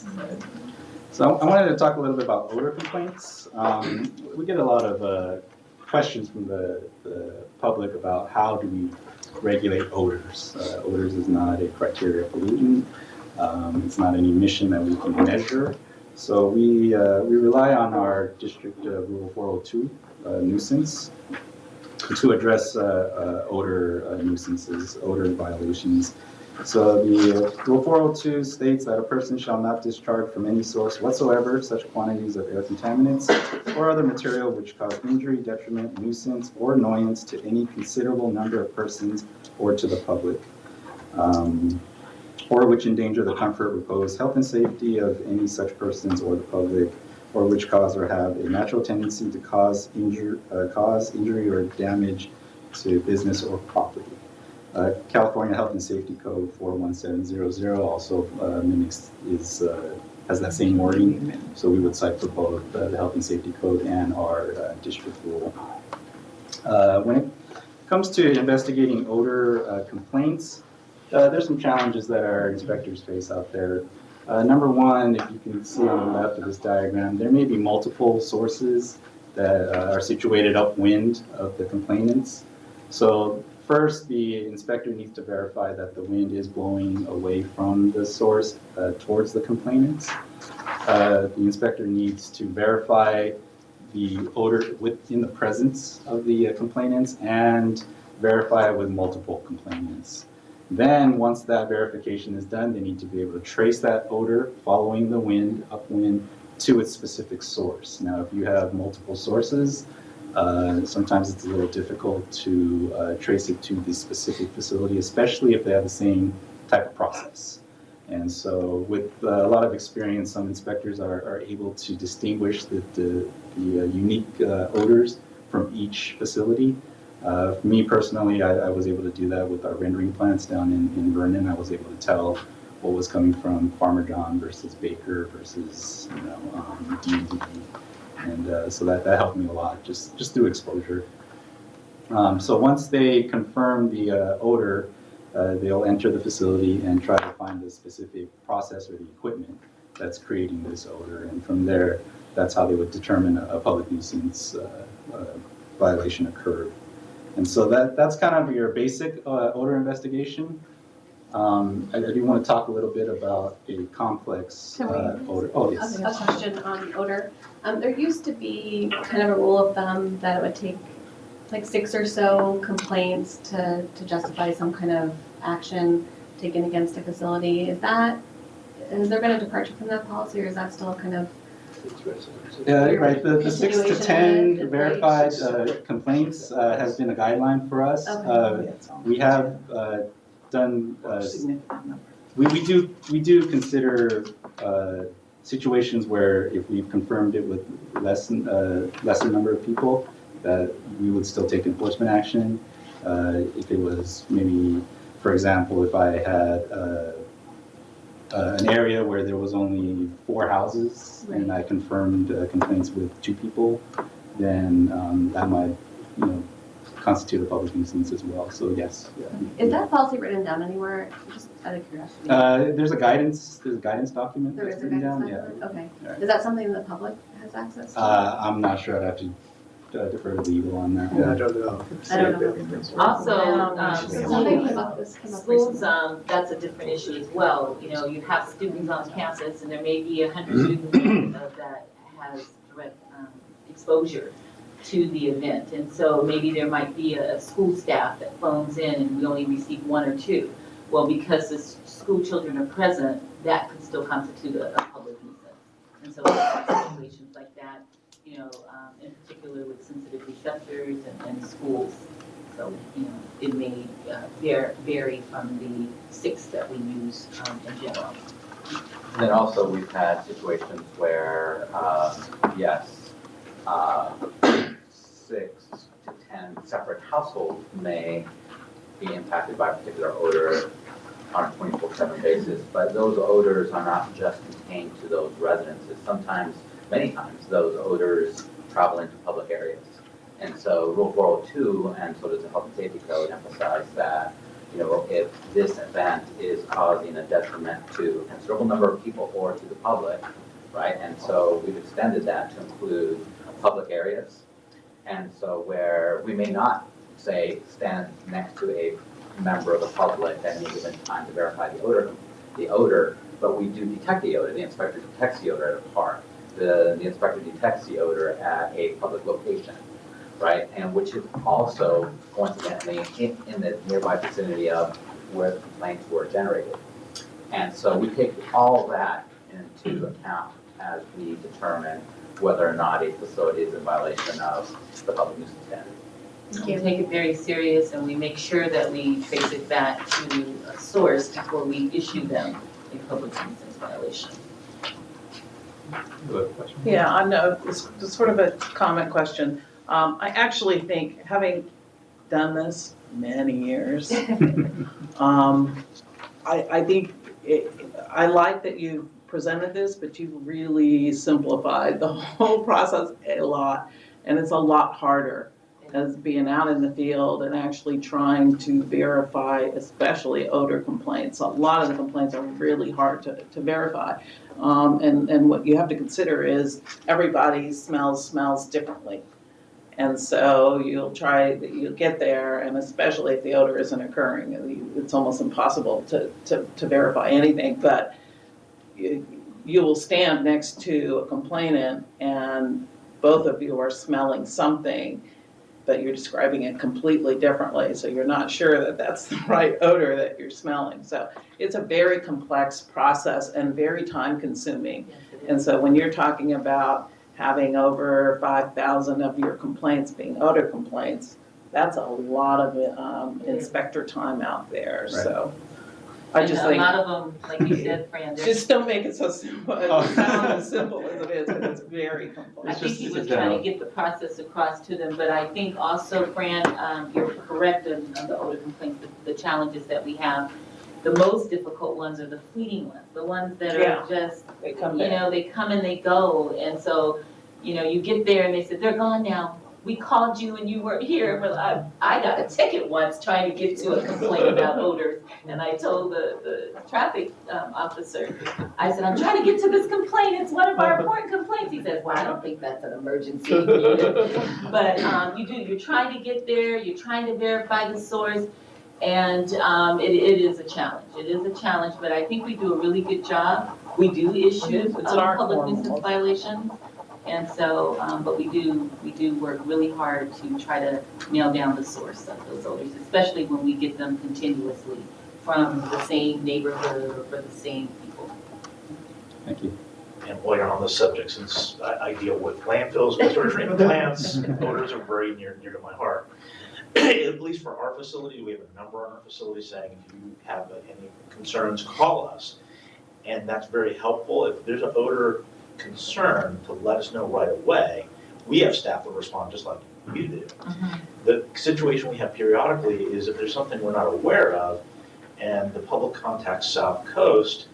So I wanted to talk a little bit about odor complaints. We get a lot of questions from the public about how do we regulate odors. Odors is not a criteria pollutant. It's not an emission that we can measure. So we rely on our district rule 402 nuisance to address odor nuisances, odor violations. So the Rule 402 states that a person shall not discharge from any source whatsoever such quantities of air contaminants or other material which cause injury, detriment, nuisance, or annoyance to any considerable number of persons or to the public, or which endanger the comfort, repose, health, and safety of any such persons or the public, or which cause or have a natural tendency to cause injury or damage to business or property. California Health and Safety Code 41700 also has that same wording, so we would cite for both the Health and Safety Code and our district rule. When it comes to investigating odor complaints, there's some challenges that our inspectors face out there. Number one, if you can see on the left of this diagram, there may be multiple sources that are situated upwind of the complainants. So first, the inspector needs to verify that the wind is blowing away from the source towards the complainants. The inspector needs to verify the odor within the presence of the complainants and verify it with multiple complainants. Then, once that verification is done, they need to be able to trace that odor following the wind, upwind, to its specific source. Now, if you have multiple sources, sometimes it's a little difficult to trace it to the specific facility, especially if they have the same type of process. And so with a lot of experience, some inspectors are able to distinguish the unique odors from each facility. For me personally, I was able to do that with our rendering plants down in Vernon. I was able to tell what was coming from Farmer John versus Baker versus D&D. And so that helped me a lot, just through exposure. So once they confirm the odor, they'll enter the facility and try to find the specific process or the equipment that's creating this odor. And from there, that's how they would determine a public nuisance violation occurred. And so that's kind of your basic odor investigation. I do want to talk a little bit about a complex odor. Oh, yes. A question on odor. There used to be kind of a rule of thumb that it would take like 6 or so complaints to justify some kind of action taken against a facility. Has there been a departure from that policy, or is that still kind of? Yeah, right. The 6 to 10 Right. verified complaints has been a guideline for us. Okay. We have done. We do consider situations where if we've confirmed it with lesser number of people, that we would still take enforcement action. If it was maybe, for example, if I had an area where there was only 4 houses and I confirmed complaints with 2 people, then that might, constitute a public nuisance as well. So yes. Yeah. Is that policy written down anywhere? Just out of curiosity. There's a guidance document. There that's is a written guidance down, document? Okay. Right. Is that something the public has access to? I'm not sure. I'd have to defer to legal on that. Yeah, I don't know. I don't know. Also, Something about this came up schools, recently. that's a different issue as well. You have students on campus and there may be 100 students that has direct exposure to the event. And so maybe there might be a school staff that phones in and we only receive 1 or 2. Well, because the school children are present, that could still constitute a public nuisance. And so situations like that, in particular with sensitive receptors and schools. So, it may vary from the 6 that we use in general. And then also we've had situations where, yes, 6 to 10 separate households may be impacted by a particular odor on a 24/7 basis, but those odors are not just contained to those residences. Sometimes, many times, those odors travel into public areas. And so Rule 402, and so does the Health and Safety Code, emphasize that, if this event is causing a detriment to a considerable number of people or to the public, right? And so we've extended that to include public areas. And so where we may not, say, stand next to a member of the public at any given time to verify the odor, but we do detect the odor. The inspector detects the odor at a park. The inspector detects the odor at a public location, right? And which is also coincidentally in the nearby vicinity of where the complaints were generated. And so we take all that into account as we determine whether or not a facility is in violation of the public nuisance standard. We take it very serious and we make sure that we trace it back to a source before we issue them a public nuisance violation. You have a question? Yeah, I know, it's sort of a comment question. I actually think, having done this many years, I think, I like that you presented this, but you've really simplified the whole process a lot. And it's a lot harder as being out in the field and actually trying to verify, especially odor complaints. A lot of the complaints are really hard to verify. And what you have to consider is everybody smells differently. And so you'll get there, and especially if the odor isn't occurring, it's almost impossible to verify anything. But you will stand next to a complainant and both of you are smelling something, but you're describing it completely differently. So you're not sure that that's the right odor that you're smelling. So it's a very complex process and very time consuming. And so when you're talking about having over 5,000 of your complaints being odor complaints, that's a lot of inspector time out there. Right. So I just think, a lot of them, like you said, Fran, just don't make it so simple. It sounds as simple as it is, because it's very I complex. think he was trying to get the process across to them, but I think also, Fran, you're correct on the odor complaints, the challenges that we have. The most difficult ones are the fleeting ones, the ones that are just, They come you know, they come and they go. And so, you know, you get there and they said, they're gone now. We called you and you weren't here. But I got a ticket once trying to get to a complaint about odors. And I told the traffic officer, I said, I'm trying to get to this complaint. It's one of our important complaints. He says, well, I don't think that's an emergency. But you're trying to get there. You're trying to verify the source. And it is a challenge. It is a challenge, but I think we do a really good job. We do issue public nuisance violations. And so, but we do work really hard to try to nail down the source of those odors, especially when we get them continuously from the same neighborhood or for the same people. Thank you. And while you're on this subject, since I deal with landfills, wastewater treatment plants, odors are very near to my heart. At least for our facility, we have a number on our facility saying if you have any concerns, call us. And that's very helpful. If there's an odor concern, to let us know right away. We have staff that respond just like you do. The situation we have periodically is if there's something we're not aware of and the public contacts South Coast,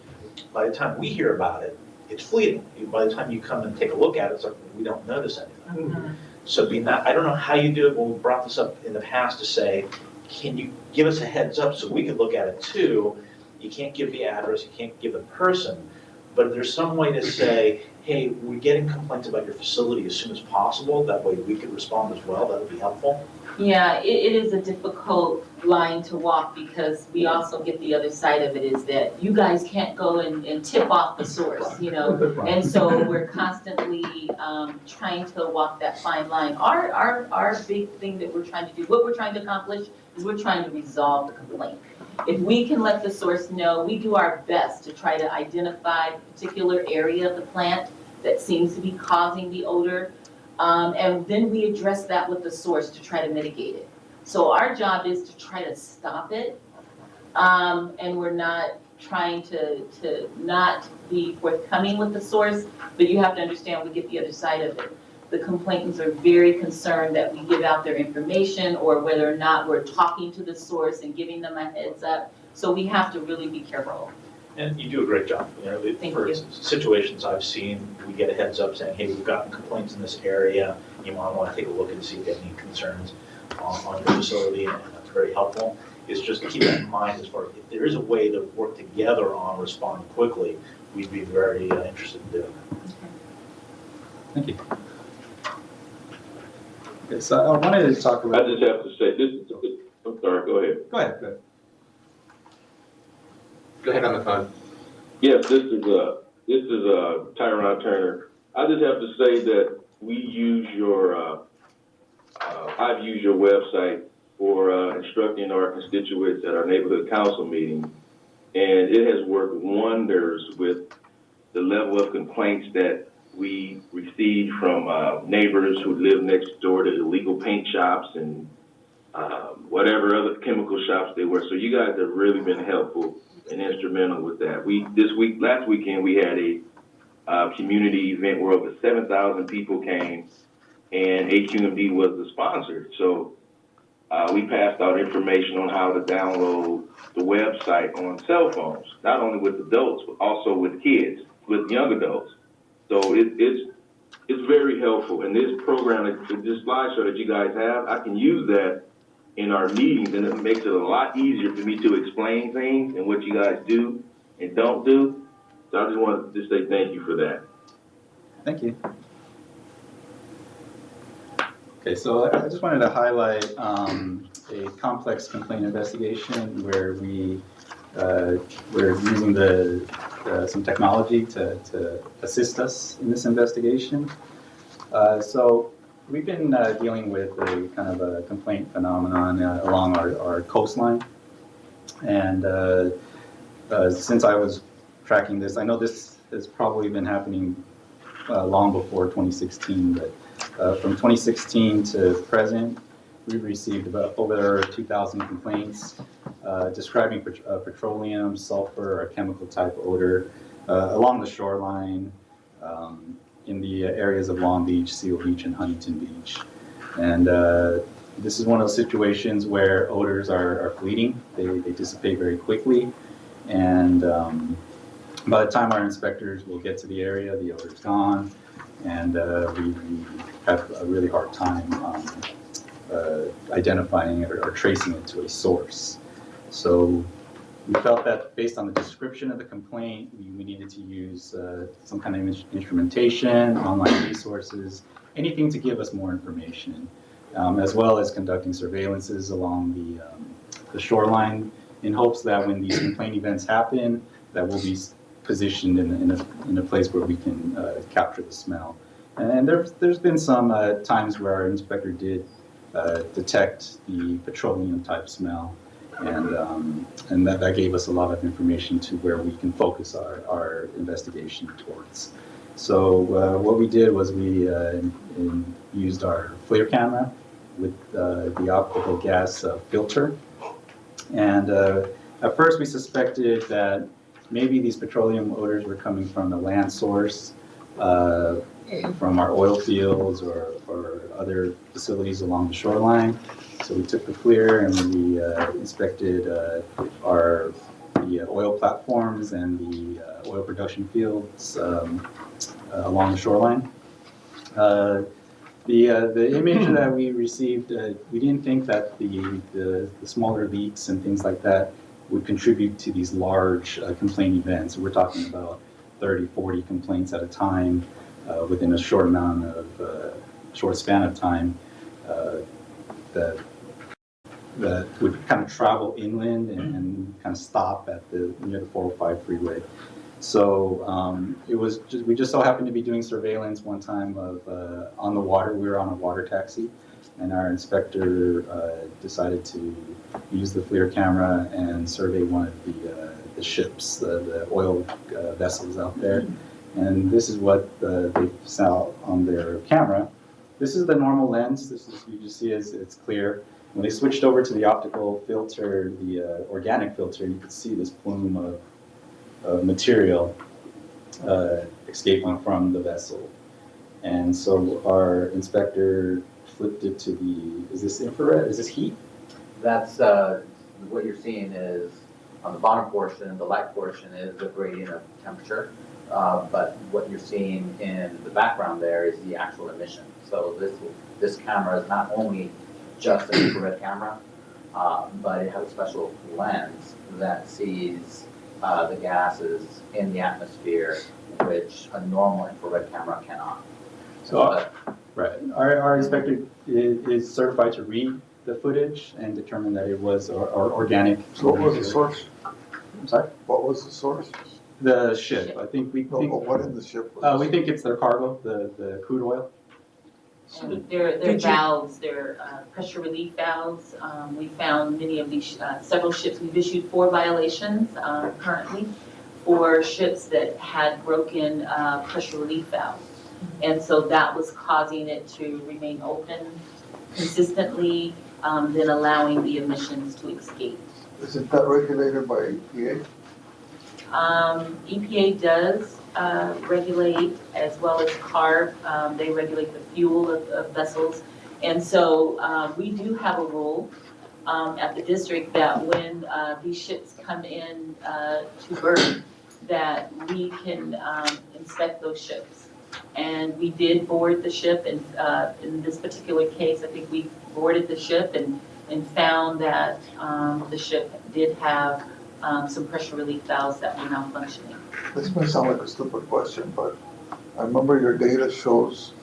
by the time we hear about it, it's fleeting. By the time you come and take a look at it, it's like we don't notice anything. So I don't know how you do it. When we brought this up in the past to say, can you give us a heads up so we can look at it too? You can't give the address, you can't give the person, but if there's some way to say, hey, we're getting complaints about your facility as soon as possible, that way we could respond as well, that would be helpful. Yeah, it is a difficult line to walk because we also get the other side of it is that you guys can't go and tip off the source, you know? And so we're constantly trying to walk that fine line. Our big thing that we're trying to do, what we're trying to accomplish is we're trying to resolve the complaint. If we can let the source know, we do our best to try to identify a particular area of the plant that seems to be causing the odor. And then we address that with the source to try to mitigate it. So our job is to try to stop it. And we're not trying to not be forthcoming with the source, but you have to understand we get the other side of it. The complainants are very concerned that we give out their information or whether or not we're talking to the source and giving them a heads up. So we have to really be careful. And you do a great job. You know, for situations I've seen, we get a heads up saying, hey, we've gotten complaints in this area. You might want to take a look and see if you have any concerns on your facility, and that's very helpful. It's just keep that in mind as far as if there is a way to work together on responding quickly, we'd be very interested in doing that. Thank you. Okay, so I wanted to talk about. I just have to say, I'm sorry, go ahead. Go ahead, go ahead. Go ahead on the phone. Yes, this is Tyron Turner. I just have to say that we use I've used your website for instructing our constituents at our neighborhood council meetings, and it has worked wonders with the level of complaints that we receive from neighbors who live next door to illegal paint shops and whatever other chemical shops they were. So you guys have really been helpful and instrumental with that. Last weekend we had community event where over 7,000 people came, and AQMD was the sponsor. So we passed out information on how to download the website on cell phones, not only with adults, but also with kids, with young adults. So it's very helpful. And this program, this slideshow that you guys have, I can use that in our meetings, and it makes it a lot easier for me to explain things and what you guys do and don't do. So I just wanted to say thank you for that. Thank you. Okay, so I just wanted to highlight a complex complaint investigation where we're using some technology to assist us in this investigation. So we've been dealing with a kind of a complaint phenomenon along our coastline. And since I was tracking this, I know this has probably been happening long before 2016, but from 2016 to present, we've received about over 2,000 complaints describing petroleum, sulfur, or chemical type odor along the shoreline in the areas of Long Beach, Seal Beach, and Huntington Beach. And this is one of those situations where odors are fleeting. They dissipate very quickly. And by the time our inspectors will get to the area, the odor's gone. And we have a really hard time identifying it or tracing it to a source. So we felt that based on the description of the complaint, we needed to use some kind of instrumentation, online resources, anything to give us more information, as well as conducting surveillances along the shoreline in hopes that when these complaint events happen, that we'll be positioned in a place where we can capture the smell. And there's been some times where our inspector did detect the petroleum type smell, and that gave us a lot of information to where we can focus our investigation towards. So what we did was we used our FLIR camera with the optical gas filter, and at first we suspected that maybe these petroleum odors were coming from the land source, from our oil fields or other facilities along the shoreline. So we took the FLIR and we inspected the oil platforms and the oil production fields along the shoreline. The image that we received, we didn't think that the smaller leaks and things like that would contribute to these large complaint events. We're talking about 30, 40 complaints at a time within a short span of time that would kind of travel inland and kind of stop at near the 405 freeway. So we just so happened to be doing surveillance one time on the water. We were on a water taxi, and our inspector decided to use the FLIR camera and survey one of the ships, the oil vessels out there. And this is what they saw on their camera. This is the normal lens. You just see it's clear. When they switched over to the optical filter, the organic filter, you could see this plume of material escaping from the vessel. And so our inspector flipped it to is this infrared? Is this heat? That's what you're seeing is on the bottom portion, the light portion is the gradient of temperature. But what you're seeing in the background there is the actual emission. So this camera is not only just an infrared camera, but it has a special lens that sees the gases in the atmosphere, which a normal infrared camera cannot. So, right, our inspector is certified to read the footage and determine that it was organic. So what was the source? I'm sorry? What was the source? The ship. I think we think. What in the ship? We think it's their cargo, the crude oil. Their valves, their pressure relief valves. We found many of these, several ships. We've issued 4 violations currently for ships that had broken pressure relief valves. And so that was causing it to remain open consistently, then allowing the emissions to escape. Isn't that regulated by EPA? EPA does regulate, as well as CARB. They regulate the fuel of vessels. And so we do have a rule at the district that when these ships come in to berth, that we can inspect those ships. And we did board the ship, and in this particular case, I think we boarded the ship and found that the ship did have some pressure relief valves that were malfunctioning. This may sound like a stupid question, but I remember your data shows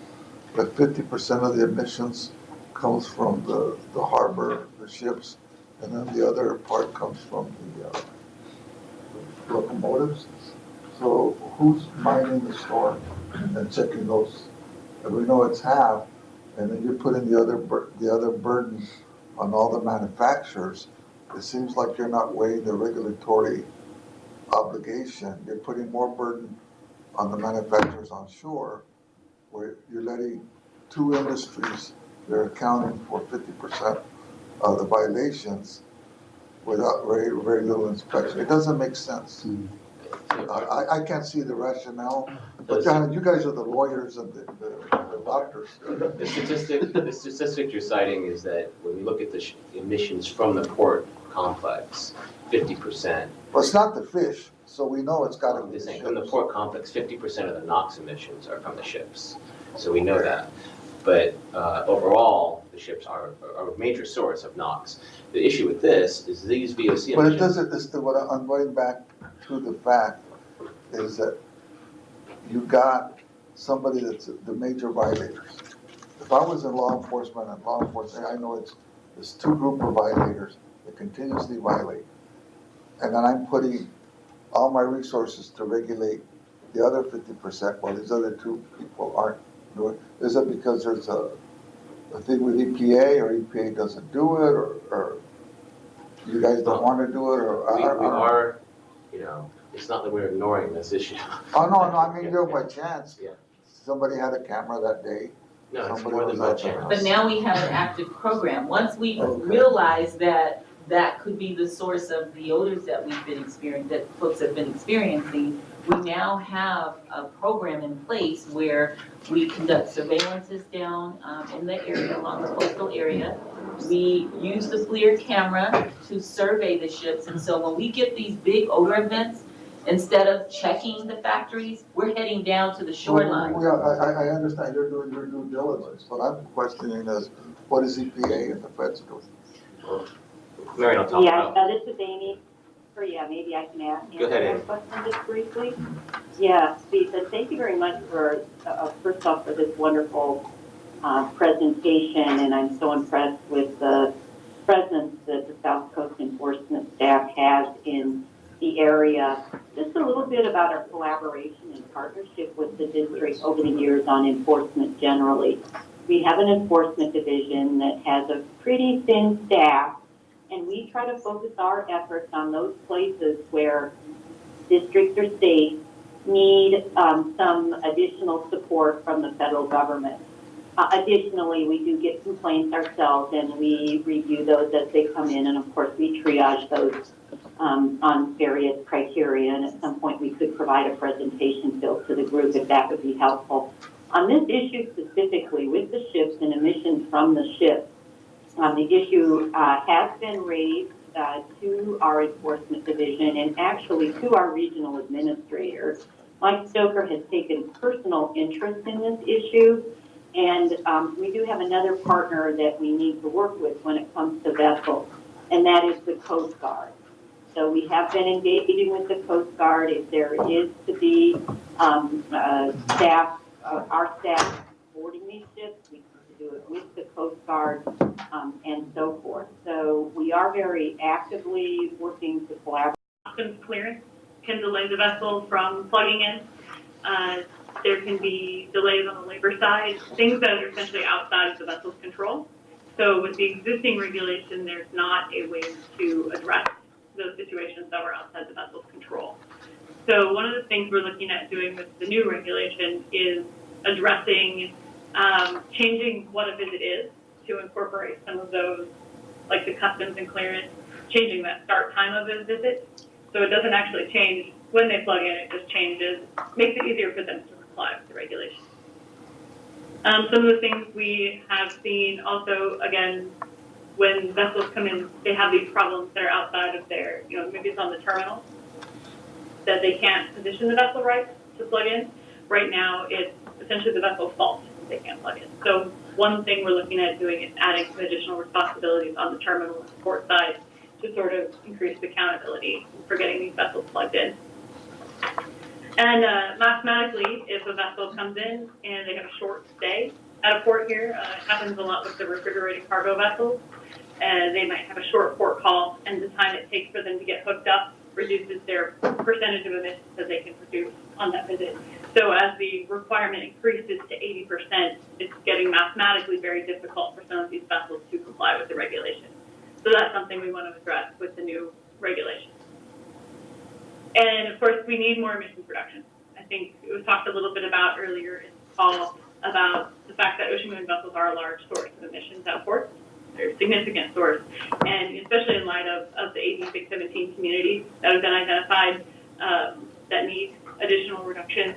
that 50% of the emissions comes from the harbor, the ships, and then the other part comes from the locomotives. So who's minding the storm and checking those? And we know it's half, and then you're putting the other burden on all the manufacturers. It seems like you're not weighing the regulatory obligation. You're putting more burden on the manufacturers on shore, where you're letting two industries, they're accounting for 50% of the violations without very little inspection. It doesn't make sense. I can't see the rationale, but you guys are the lawyers and the doctors. The statistic you're citing is that when we look at the emissions from the port complex, 50%. Well, it's not the fish, so we know it's got to be the ships. From the port complex, 50% of the NOx emissions are from the ships, so we know that. But overall, the ships are a major source of NOx. The issue with this is these VOC emissions. But it doesn't, what I'm going back to the fact is that you got somebody that's the major violators. If I was in law enforcement, I know it's two group of violators that continuously violate. And then I'm putting all my resources to regulate the other 50% while these other two people aren't doing. Is it because there's a thing with EPA, or EPA doesn't do it, or you guys don't want to do it, or we are, it's not that we're ignoring this issue. Oh, no, I mean, by chance. Yeah. Somebody had a camera that day. No, it's more than by chance. But now we have an active program. Once we realize that that could be the source of the odors that we've been experiencing, that folks have been experiencing, we now have a program in place where we conduct surveillances down in the area, along the coastal area. We use the FLIR camera to survey the ships, and so when we get these big odor events, instead of checking the factories, we're heading down to the shoreline. I understand you're doing your due diligence, but I'm questioning is, what is EPA and the feds doing? Mary, I'll talk about. This is Amy. Maybe I can answer that question just briefly. Yeah, Lisa, thank you very much for, first off, for this wonderful presentation, and I'm so impressed with the presence that the South Coast Enforcement staff has in the area. Just a little bit about our collaboration and partnership with the district over the years on enforcement generally. We have an enforcement division that has a pretty thin staff, and we try to focus our efforts on those places where districts or states need some additional support from the federal government. Additionally, we do get complaints ourselves, and we review those as they come in, and of course we triage those on various criteria, and at some point we could provide a presentation built to the group if that would be helpful. On this issue specifically with the ships and emissions from the ships, the issue has been raised to our enforcement division and actually to our regional administrator. Mike Stoker has taken personal interest in this issue, and we do have another partner that we need to work with when it comes to vessels, and that is the Coast Guard. So we have been engaging with the Coast Guard. If there is to be staff, our staff boarding these ships, we need to do it with the Coast Guard and so forth. So we are very actively working to collaborate. Customs clearance can delay the vessel from plugging in. There can be delays on the labor side, things that are essentially outside of the vessel's control. So with the existing regulation, there's not a way to address those situations that were outside the vessel's control. So one of the things we're looking at doing with the new regulation is addressing, changing what a visit is to incorporate some of those, like the customs and clearance, changing that start time of a visit. So it doesn't actually change when they plug in, it just changes, makes it easier for them to comply with the regulations. Some of the things we have seen also, again, when vessels come in, they have these problems that are outside of their, maybe it's on the terminal, that they can't position the vessel right to plug in. Right now, it's essentially the vessel's fault if they can't plug in. So one thing we're looking at doing is adding some additional responsibilities on the terminal and port side to sort of increase the accountability for getting these vessels plugged in. And mathematically, if a vessel comes in and they have a short stay at a port here, it happens a lot with the refrigerated cargo vessels, and they might have a short port call, and the time it takes for them to get hooked up reduces their percentage of emissions that they can produce on that visit. So as the requirement increases to 80%, it's getting mathematically very difficult for some of these vessels to comply with the regulations. So that's something we want to address with the new regulations. And of course, we need more emissions reduction. I think it was talked a little bit about earlier in the call about the fact that ocean-going vessels are a large source of emissions at ports. They're a significant source, and especially in light of the AB 617 communities that have been identified that need additional reduction.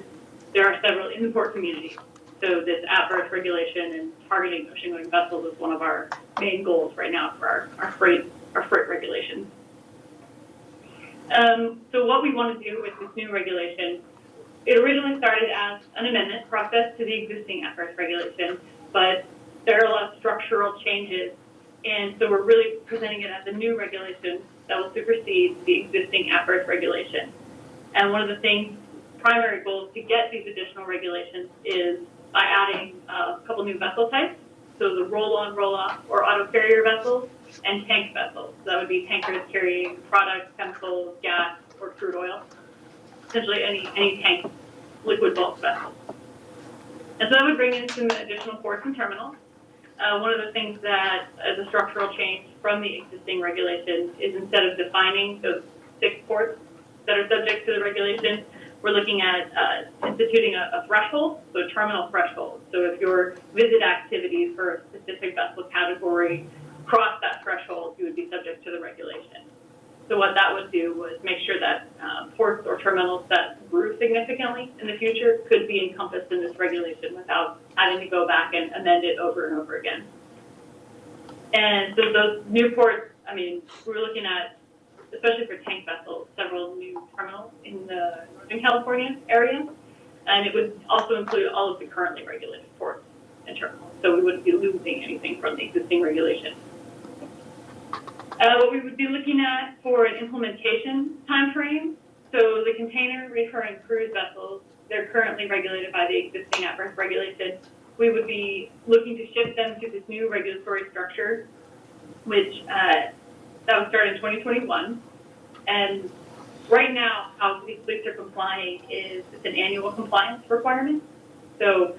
There are several in the port communities. So this at-berth regulation and targeting ocean-going vessels is one of our main goals right now for our freight regulations. So what we want to do with this new regulation, it originally started as an amendment process to the existing at-berth regulation, but there are a lot of structural changes, and so we're really presenting it as a new regulation that will supersede the existing at-berth regulation. And one of the primary goals to get these additional regulations is by adding a couple new vessel types. So the roll-on, roll-off, or auto carrier vessels, and tank vessels. So that would be tankers carrying products, chemicals, gas, or crude oil. Essentially any tank, liquid bulk vessel. And so that would bring in some additional ports and terminals. One of the things that is a structural change from the existing regulation is instead of defining those 6 ports that are subject to the regulation, we're looking at instituting a threshold, so a terminal threshold. So if your visit activities for a specific vessel category cross that threshold, you would be subject to the regulation. So what that would do was make sure that ports or terminals that grew significantly in the future could be encompassed in this regulation without having to go back and amend it over and over again. And so those new ports, we're looking at, especially for tank vessels, several new terminals in the Northern California area. And it would also include all of the currently regulated ports and terminals. So we wouldn't be losing anything from the existing regulation. What we would be looking at for an implementation time frame, so the container, reefer, and cruise vessels, they're currently regulated by the existing at-berth regulation. We would be looking to shift them to this new regulatory structure, which that would start in 2021. And right now, how these fleets are complying is it's an annual compliance requirement. So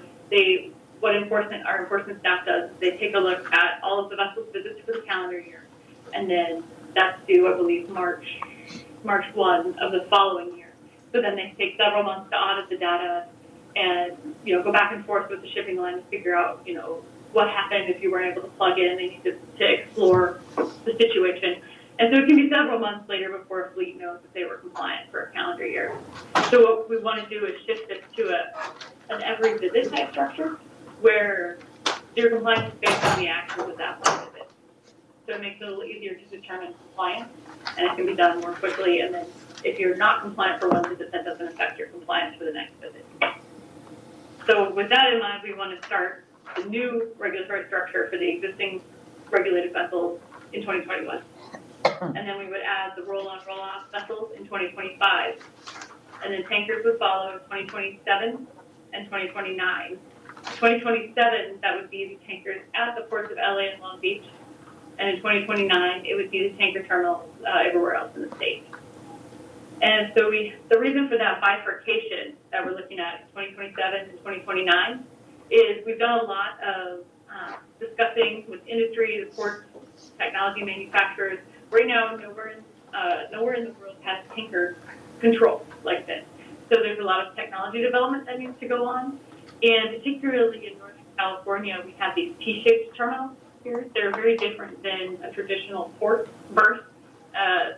what our enforcement staff does is they take a look at all of the vessels visits for the calendar year. And then that's due, I believe, March 1 of the following year. So then they take several months to audit the data and, go back and forth with the shipping line to figure out, what happened if you weren't able to plug in. They need to explore the situation. And so it can be several months later before a fleet knows that they were compliant for a calendar year. So what we want to do is shift this to an every visit type structure where your compliance is based on the actions of that one visit. So it makes it a little easier to determine compliance, and it can be done more quickly. And then if you're not compliant for one visit, that doesn't affect your compliance for the next visit. So with that in mind, we want to start the new regulatory structure for the existing regulated vessels in 2021. And then we would add the roll-on, roll-off vessels in 2025. And then tankers would follow in 2027 and 2029. 2027, that would be the tankers at the ports of LA and Long Beach. And in 2029, it would be the tanker terminals everywhere else in the state. And so the reason for that bifurcation that we're looking at in 2027 and 2029 is we've done a lot of discussing with industry, the port technology manufacturers. Right now, nowhere in the world has tanker control like this. So there's a lot of technology development that needs to go on. And particularly in Northern California, we have these T-shaped terminals here. They're very different than a traditional port berth.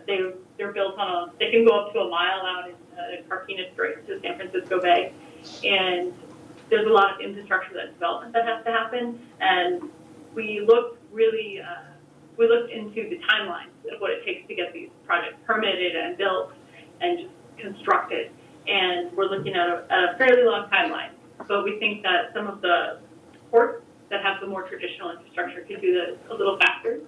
They're built on they can go up to a mile out in Carquinez Strait to San Francisco Bay. And there's a lot of infrastructure development that has to happen. And we looked into the timelines of what it takes to get these projects permitted and built and just constructed. And we're looking at a fairly long timeline. But we think that some of the ports that have the more traditional infrastructure could do this a little faster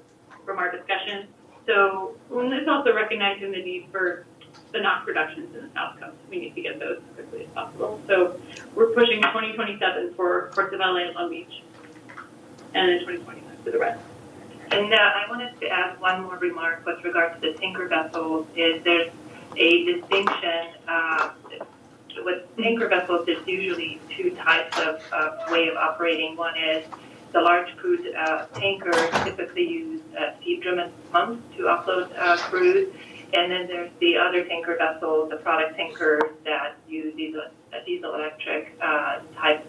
from our discussion. So it's also recognizing the need for the NOx reductions in the South Coast. We need to get those as quickly as possible. So we're pushing 2027 for Ports of LA and Long Beach, and then 2025 for the rest. And I wanted to add one more remark with regard to the tanker vessels. Is there's a distinction with tanker vessels. There's usually two types of way of operating. One is the large crude tankers typically use steam-driven pumps to offload crude. And then there's the other tanker vessels, the product tankers that use a diesel electric type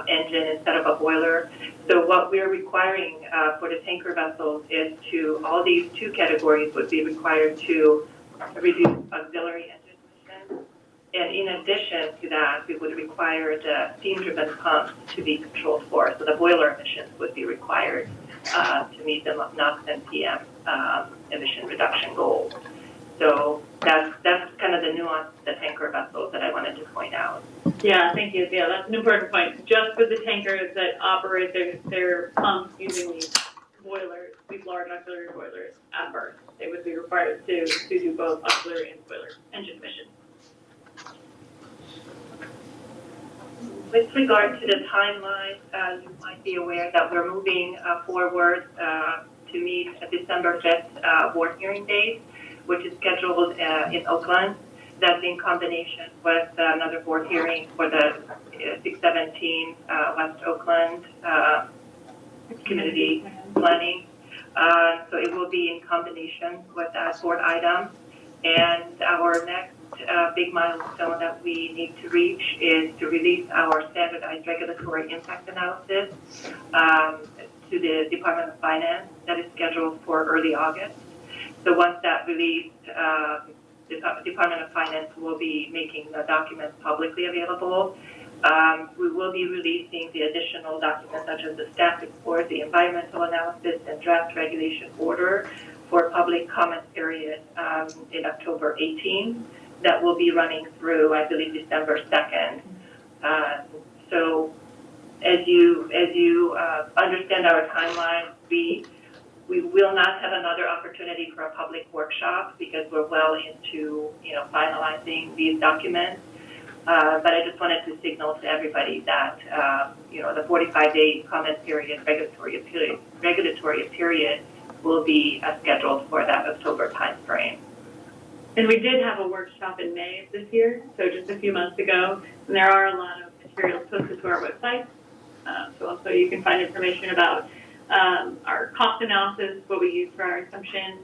engine instead of a boiler. So what we're requiring for the tanker vessels is all these two categories would be required to reduce auxiliary engine emissions. And in addition to that, we would require the steam-driven pumps to be controlled for. So the boiler emissions would be required to meet the NOx and PM emission reduction goals. So that's kind of the nuance of the tanker vessels that I wanted to point out. Yeah, thank you. Yeah, that's an important point. Just for the tankers that operate their pumps using these boilers, these large auxiliary boilers at birth, they would be required to do both auxiliary and boiler engine emissions. With regard to the timeline, you might be aware that we're moving forward to meet a December 5th board hearing date, which is scheduled in Oakland. That's in combination with another board hearing for the 617 West Oakland community planning. So it will be in combination with that board item. And our next big milestone that we need to reach is to release our standardized regulatory impact analysis to the Department of Finance. That is scheduled for early August. So once that's released, the Department of Finance will be making the documents publicly available. We will be releasing the additional documents such as the staff report, the environmental analysis, and draft regulation order for public comment period in October 18. That will be running through, I believe, December 2nd. So as you understand our timeline, we will not have another opportunity for a public workshop because we're well into finalizing these documents. But I just wanted to signal to everybody that the 45-day comment period, regulatory period, will be scheduled for that October timeframe. And we did have a workshop in May of this year, so just a few months ago. And there are a lot of materials posted to our website. So also you can find information about our cost analysis, what we use for our assumptions,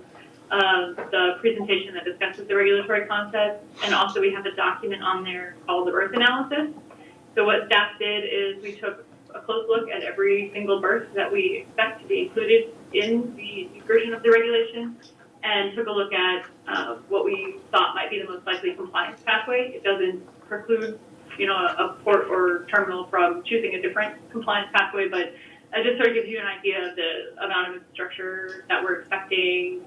the presentation that discusses the regulatory concept, and also we have a document on there called the berth analysis. So what staff did is we took a close look at every single berth that we expect to be included in the version of the regulation, and took a look at what we thought might be the most likely compliance pathway. It doesn't preclude, a port or terminal from choosing a different compliance pathway, but it just sort of gives you an idea of the amount of infrastructure that we're expecting,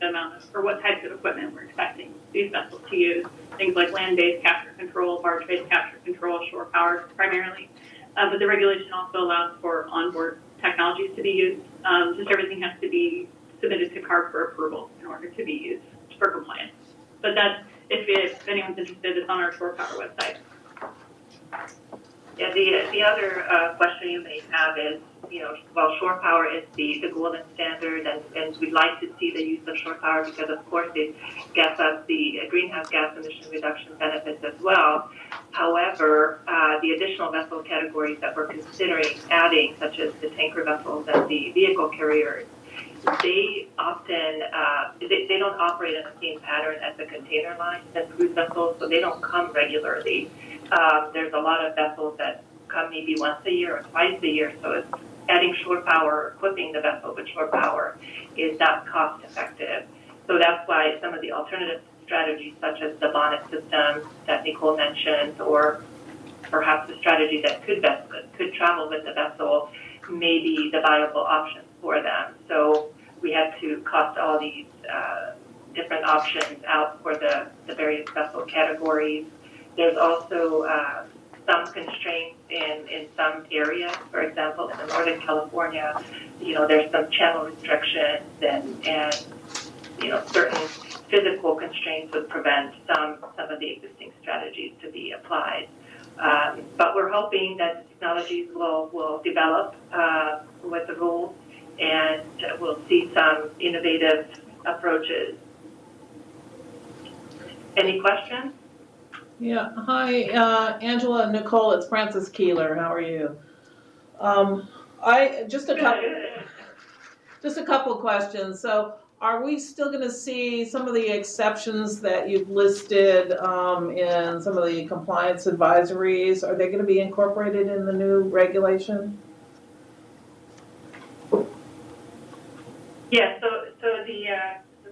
or what types of equipment we're expecting these vessels to use. Things like land-based capture control, barge-based capture control, shore power primarily. But the regulation also allows for onboard technologies to be used. Just everything has to be submitted to CARB for approval in order to be used for compliance. But that's, if anyone's interested, it's on our shore power website. Yeah, the other question you may have is, shore power is the golden standard, and we'd like to see the use of shore power because, of course, it gets us the greenhouse gas emission reduction benefits as well. However, the additional vessel categories that we're considering adding, such as the tanker vessels and the vehicle carriers, they often they don't operate in the same pattern as the container lines and cruise vessels, so they don't come regularly. There's a lot of vessels that come maybe once a year or twice a year, so it's adding shore power, equipping the vessel with shore power is not cost effective. So that's why some of the alternatives strategies such as the bonnet system that Nicole mentioned, or perhaps a strategy that could travel with the vessel may be the viable options for them. So we had to cost all these different options out for the various vessel categories. There's also some constraints in some areas. For example, in the Northern California, there's some channel restrictions and certain physical constraints would prevent some of the existing strategies to be applied. But we're hoping that the technologies will develop with the rules, and we'll see some innovative approaches. Any questions? Yeah, hi, Angela and Nicole, it's Frances Keeler, how are you? Just a couple of questions. So are we still gonna see some of the exceptions that you've listed in some of the compliance advisories? Are they gonna be incorporated in the new regulation? Yeah, so the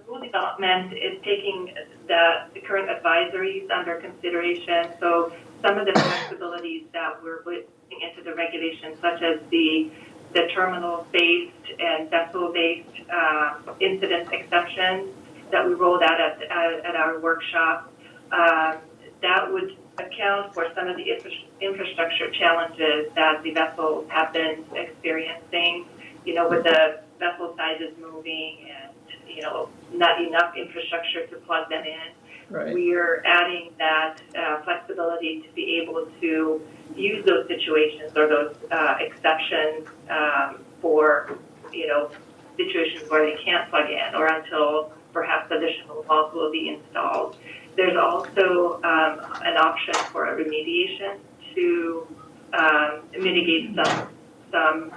rule development is taking the current advisories under consideration. So some of the flexibilities that we're putting into the regulations, such as the terminal-based and vessel-based incident exceptions that we rolled out at our workshop, that would account for some of the infrastructure challenges that the vessels have been experiencing, with the vessel sizes moving and, not enough infrastructure to plug them in. Right. We're adding that flexibility to be able to use those situations or those exceptions for, situations where they can't plug in or until perhaps additional walls will be installed. There's also an option for a remediation to mitigate some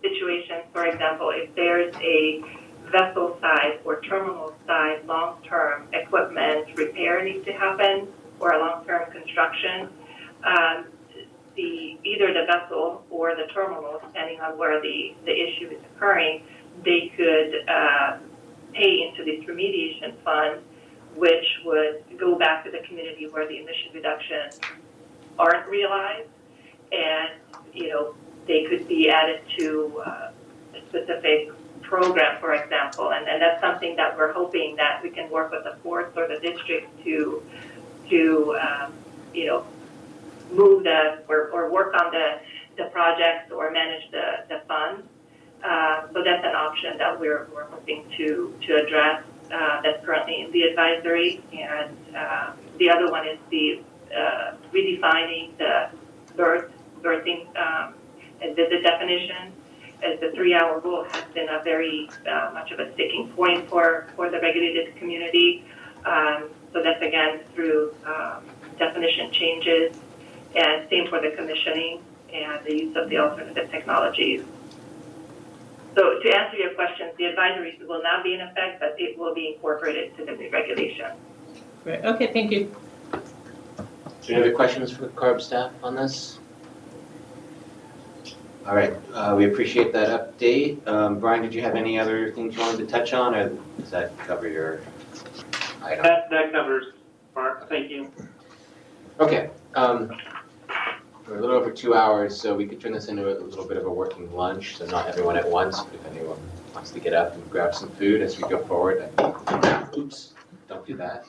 situations. For example, if there's a vessel side or terminal side long-term equipment repair needs to happen or a long-term construction, either the vessel or the terminal, depending on where the issue is occurring, they could pay into this remediation fund, which would go back to the community where the emission reductions aren't realized, and they could be added to a specific program, for example, and that's something that we're hoping that we can work with the ports or the district to move or work on the projects or manage the funds. So that's an option that we're hoping to address that's currently in the advisory. And the other one is the redefining the birthing and the definition, as the 3-hour rule has been a very much of a sticking point for the regulated community. So that's again through definition changes, and same for the commissioning and the use of the alternative technologies. So to answer your questions, the advisories will not be in effect, but it will be incorporated to the new regulation. Great. Okay, thank you. Any other questions for the CARB staff on this? All right, we appreciate that update. Brian, did you have any other things you wanted to touch on, or does that cover your item? That covers, Mark, thank you. Okay, we're a little over 2 hours, so we could turn this into a little bit of a working lunch, so not everyone at once, but if anyone wants to get up and grab some food as we go forward. Oops, don't do that.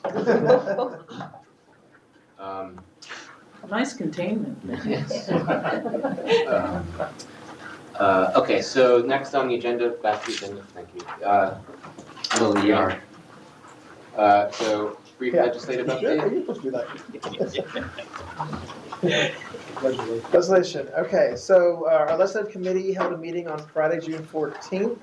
Nice containment. Yes. Okay, so next on the agenda, back to the agenda, thank you. Lily, so brief legislative update. Are you supposed to do that? Legislation. Okay, so our legislative committee held a meeting on Friday, June 14th.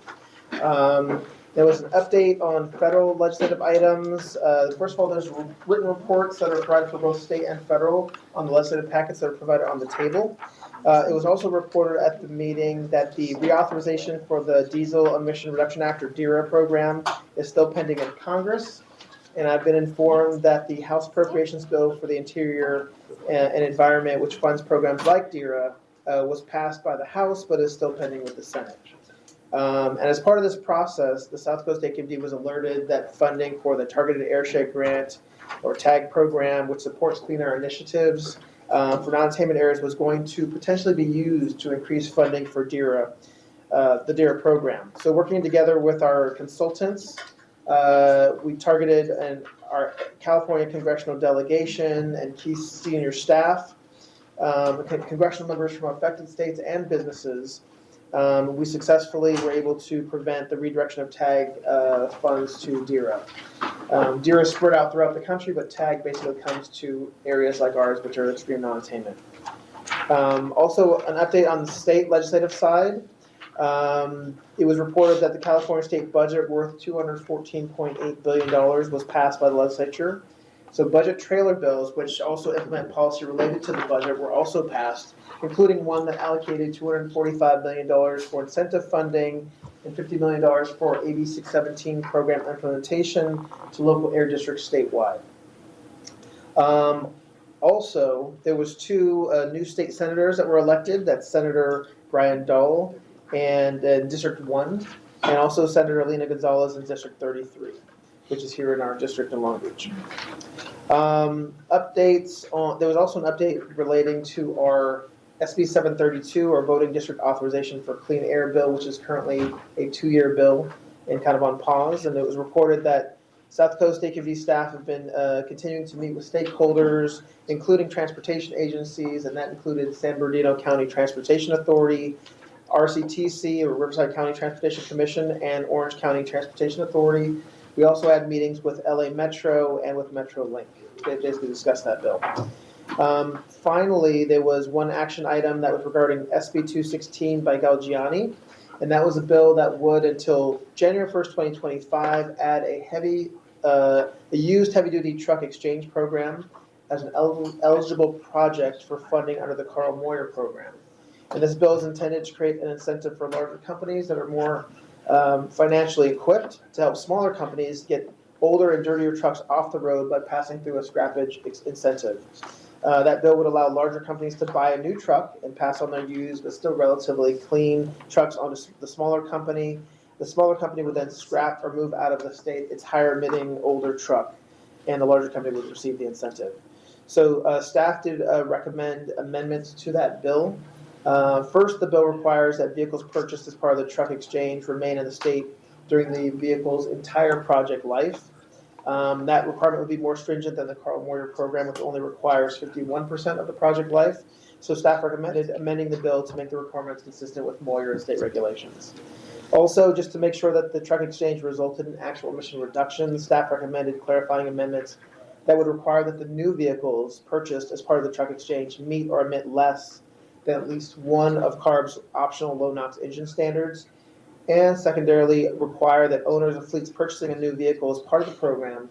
There was an update on federal legislative items. First of all, there's written reports that are provided for both state and federal on the legislative packets that are provided on the table. It was also reported at the meeting that the reauthorization for the Diesel Emission Reduction Act, or DERA program, is still pending in Congress. And I've been informed that the House Appropriations Bill for the Interior and Environment, which funds programs like DERA, was passed by the House, but is still pending with the Senate. And as part of this process, the South Coast AQMD was alerted that funding for the Targeted Airshed Grant or TAG program, which supports clean air initiatives for non-attainment areas, was going to potentially be used to increase funding for DERA, the DERA program. So working together with our consultants, we targeted our California congressional delegation and key senior staff, congressional members from affected states and businesses. We successfully were able to prevent the redirection of TAG funds to DERA. DERA is spread out throughout the country, but TAG basically comes to areas like ours, which are extreme non-attainment. Also, an update on the state legislative side. It was reported that the California state budget worth $214.8 billion was passed by the legislature. So budget trailer bills, which also implement policy related to the budget, were also passed, including one that allocated $245 million for incentive funding and $50 million for AB 617 program implementation to local air districts statewide. Also, there was two new state senators that were elected. That's Senator Brian Dole and District 1, and also Senator Alina Gonzalez in District 33, which is here in our district in Long Beach. Updates on, there was also an update relating to our SB 732, or Voting District Authorization for Clean Air Bill, which is currently a 2-year bill and kind of on pause. And it was reported that South Coast AQMD staff have been continuing to meet with stakeholders, including transportation agencies, and that included San Bernardino County Transportation Authority, RCTC, or Riverside County Transportation Commission, and Orange County Transportation Authority. We also had meetings with LA Metro and with MetroLink. They basically discussed that bill. Finally, there was one action item that was regarding SB 216 by Galgiani, and that was a bill that would, until January 1st, 2025, add a used heavy-duty truck exchange program as an eligible project for funding under the Carl Moyer program. And this bill is intended to create an incentive for larger companies that are more financially equipped to help smaller companies get older and dirtier trucks off the road by passing through a scrappage incentive. That bill would allow larger companies to buy a new truck and pass on their used but still relatively clean trucks onto the smaller company. The smaller company would then scrap or move out of the state its higher emitting older truck, and the larger company would receive the incentive. So staff did recommend amendments to that bill. First, the bill requires that vehicles purchased as part of the truck exchange remain in the state during the vehicle's entire project life. That requirement would be more stringent than the Carl Moyer program, which only requires 51% of the project life. So staff recommended amending the bill to make the requirements consistent with Moyer and state regulations. Also, just to make sure that the truck exchange resulted in actual emission reductions, staff recommended clarifying amendments that would require that the new vehicles purchased as part of the truck exchange meet or emit less than at least one of CARB's optional low NOx engine standards, and secondarily require that owners of fleets purchasing a new vehicle as part of the program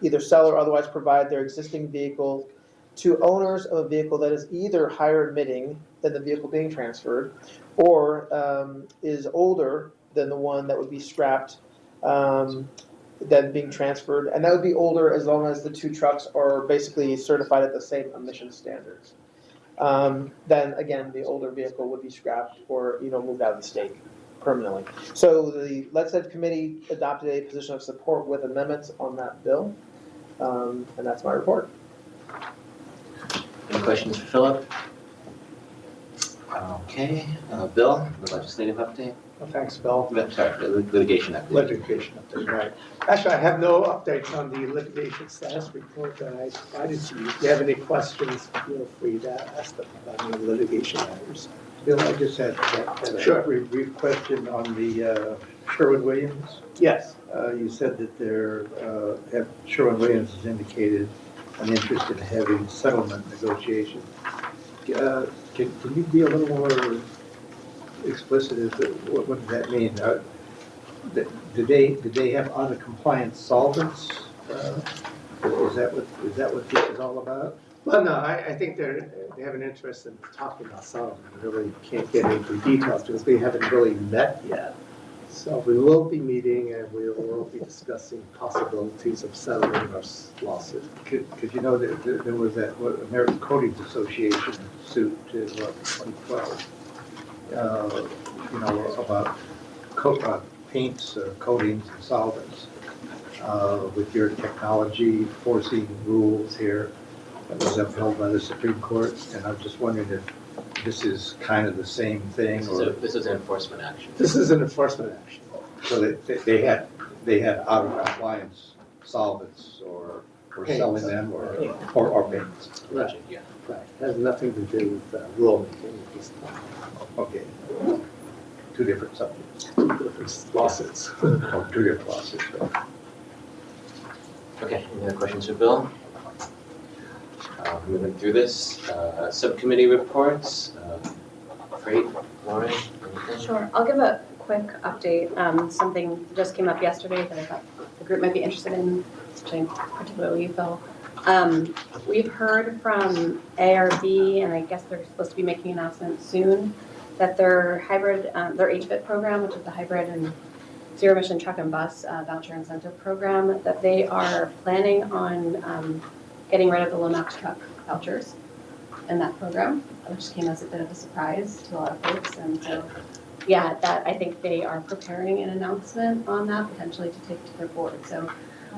either sell or otherwise provide their existing vehicle to owners of a vehicle that is either higher emitting than the vehicle being transferred or is older than the one that would be scrapped than being transferred. And that would be older as long as the two trucks are basically certified at the same emission standards. Then again, the older vehicle would be scrapped or moved out of the state permanently. So the legislative committee adopted a position of support with amendments on that bill, and that's my report. Any questions for Philip? Okay, Bill, the legislative update? Well, thanks, Bill. Sorry, the litigation update. Litigation update, right. Actually, I have no updates on the litigation status report that I provided to you. If you have any questions, feel free to ask them about any litigation matters. Bill, I just had a brief question on the Sherwin-Williams. Yes. You said that Sherwin-Williams has indicated an interest in having settlement negotiations. Can you be a little more explicit as to what does that mean? Do they have uncompliant solvents? Is that what this is all about? Well, no, I think they have an interest in talking about settlement. I really can't get into details because we haven't really met yet. So we will be meeting and we will be discussing possibilities of settling our lawsuit. Because there was that American Coatings Association suit in 2012. you know, about paints, coatings, and solvents. With your technology forcing rules here that was upheld by the Supreme Court, and I'm just wondering if this is kind of the same thing, or? This is an enforcement action. This is an enforcement action. So they had out of compliance solvents or selling them or paints. Right. Yeah. Right, has nothing to do with rulemaking at this time. Okay. Two different subjects. Two different lawsuits. Or two different lawsuits, right? Okay, any other questions for Bill? Moving through this, subcommittee reports, Freight, Lauren, anything? Sure, I'll give a quick update. Something just came up yesterday that I thought the group might be interested in, particularly you, Phil. We've heard from ARB, and I guess they're supposed to be making an announcement soon, that their hybrid, their HVIT program, which is the hybrid and zero emission truck and bus voucher incentive program, that they are planning on getting rid of the low NOx truck vouchers in that program, which came as a bit of a surprise to a lot of folks. And so, yeah, that I think they are preparing an announcement on that potentially to take to their board. So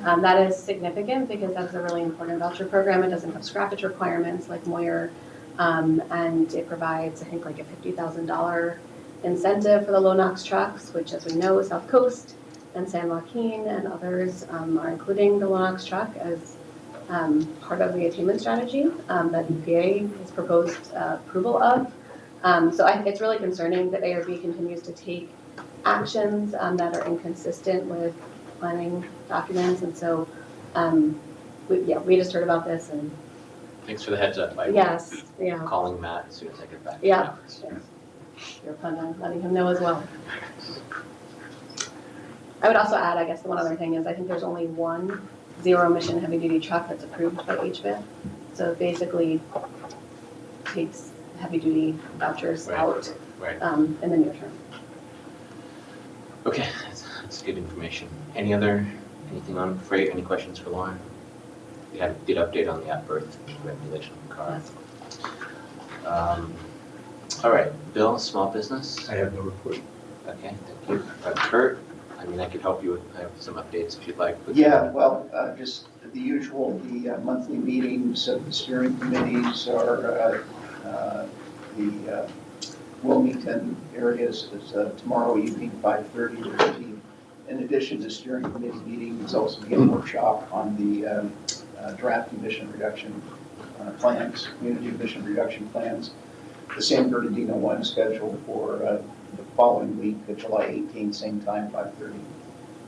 that is significant because that's a really important voucher program. It doesn't have scrappage requirements like Moyer, and it provides, I think, like a $50,000 incentive for the low NOx trucks, which, as we know, South Coast and San Joaquin and others are including the low NOx truck as part of the attainment strategy that EPA has proposed approval of. So it's really concerning that ARB continues to take actions that are inconsistent with planning documents, and so we just heard about this, and Thanks for the heads up. I will yes, be yeah, calling Matt as soon as I get back. yeah. You're fun on letting him know as well. I would also add, I guess the one other thing is I think there's only one zero emission heavy duty truck that's approved by HVIT. So it basically takes heavy duty vouchers out in the near term. Okay, that's good information. Anything on freight? Any questions for Lauren? We had a good update on the at-birth regulation of the car. All right, Bill, small business? I have no report. Okay, thank you. Kurt, I mean, I could help you with, I have some updates if you'd like. Yeah, well, just the usual, the monthly meetings of the steering committees are the Wilmington areas is tomorrow evening, 5:30. In addition to steering committee meetings, also be a workshop on the draft emission reduction plans, community emission reduction plans. The San Bernardino one scheduled for the following week, July 18th, same time, 5:30.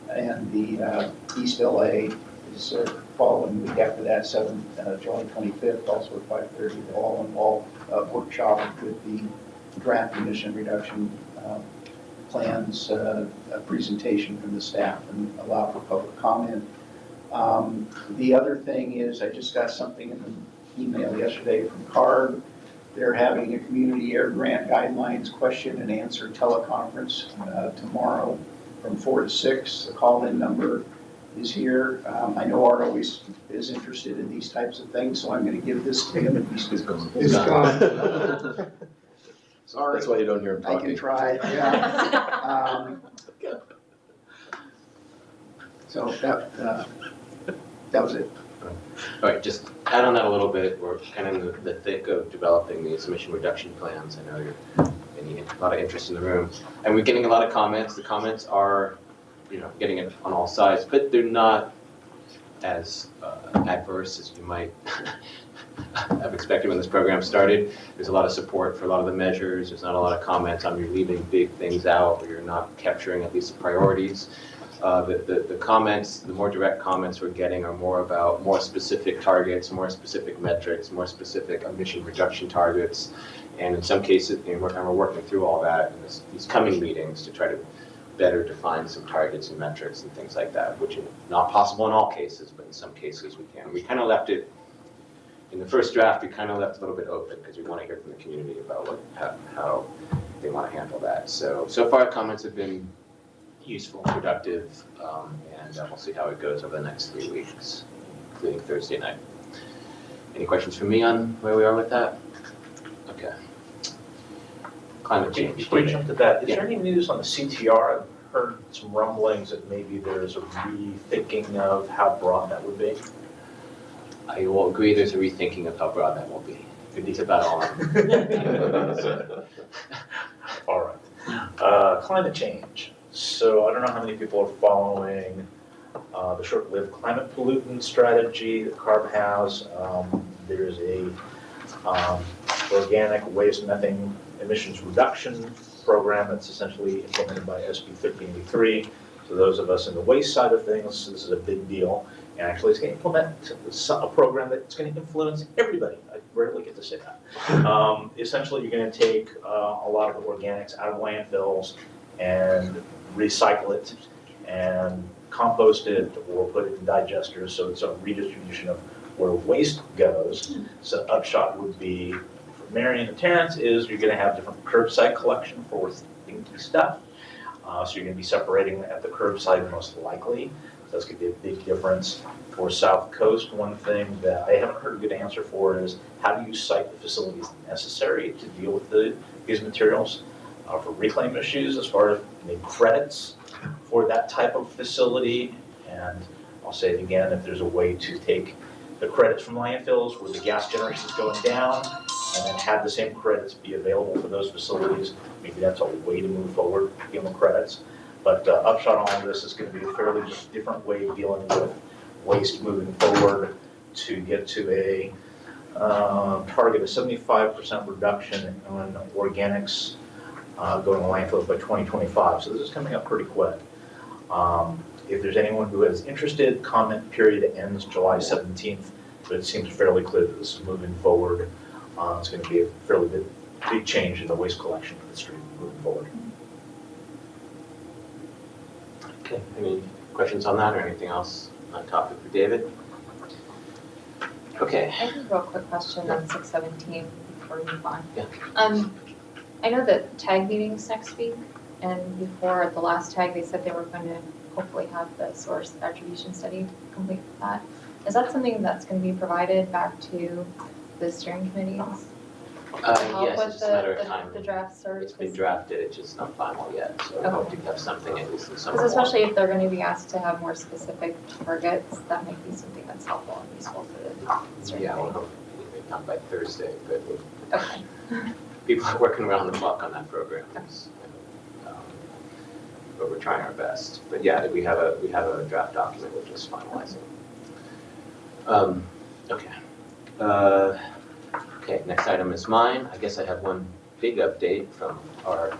And the East LA is following week after that, July 25th, also at 5:30. They'll all involve a workshop with the draft emission reduction plans, a presentation from the staff, and allow for public comment. The other thing is, I just got something in the email yesterday from CARB. They're having a community air grant guidelines question and answer teleconference tomorrow from 4 to 6. The call-in number is here. I know Art always is interested in these types of things, so I'm going to give this to him and he's gone. Sorry. That's why you don't hear him talking. I can try, yeah. So that was it. All right, just add on that a little bit. We're kind of in the thick of developing these emission reduction plans. I know you're getting a lot of interest in the room. And we're getting a lot of comments. The comments are, getting it on all sides, but they're not as adverse as you might have expected when this program started. There's a lot of support for a lot of the measures. There's not a lot of comments on you're leaving big things out or you're not capturing at least the priorities. The comments, the more direct comments we're getting are more about more specific targets, more specific metrics, more specific emission reduction targets. And in some cases, we're working through all that in these coming meetings to try to better define some targets and metrics and things like that, which is not possible in all cases, but in some cases we can. We kind of left it, in the first draft, we kind of left it a little bit open because we want to hear from the community about how they want to handle that. So far comments have been useful, productive, and we'll see how it goes over the next 3 weeks, including Thursday night. Any questions for me on where we are with that? Okay. Climate change. Before you jump to that, is Yeah. there any news on the CTR? I've heard some rumblings that maybe there's a rethinking of how broad that would be. I will agree there's a rethinking of how broad that will be. It's about all. All right. Climate change. So I don't know how many people are following the short-lived climate pollutant strategy that CARB has. There's a organic waste methane emissions reduction program that's essentially implemented by SB 1383. So those of us in the waste side of things, this is a big deal. And actually, it's going to implement a program that's going to influence everybody. I rarely get to say that. Essentially, you're going to take a lot of the organics out of landfills and recycle it and compost it or put it in digesters. So it's a redistribution of where waste goes. So upshot would be, for Marion and Terrence, is you're going to have different curbside collection for stinky stuff. So you're going to be separating at the curbside most likely. So that's going to be a big difference. For South Coast, one thing that I haven't heard a good answer for is how do you site the facilities necessary to deal with these materials for reclaim issues as far as maybe credits for that type of facility. And I'll say it again, if there's a way to take the credits from landfills where the gas generation is going down and then have the same credits be available for those facilities, maybe that's a way to move forward, give them credits. But upshot on all this is going to be a fairly different way of dealing with waste moving forward to get to a target of 75% reduction on organics going to landfills by 2025. So this is coming up pretty quick. If there's anyone who is interested, comment period ends July 17th, but it seems fairly clear that this is moving forward. It's going to be a fairly big change in the waste collection industry moving forward. Okay, any questions on that or anything else on topic for David? Okay. I have a real quick question on 617 before we move on. Yeah. I know that tag meeting's next week, and before at the last tag, they said they were going to hopefully have the source attribution study complete with that. Is that something that's going to be provided back to the steering committees? Yes, it's a matter of time. The draft search? It's been drafted, it's just not final yet, so I hope to have something at least in some form. Because especially if they're going to be asked to have more specific targets, that might be something that's helpful and useful for the steering Yeah, committee. we'll hope not by Thursday, but Okay. people are working around the clock on that program. But we're trying our best. But yeah, we have a draft document we're just finalizing. Okay. Okay, next item is mine. I guess I have one big update from our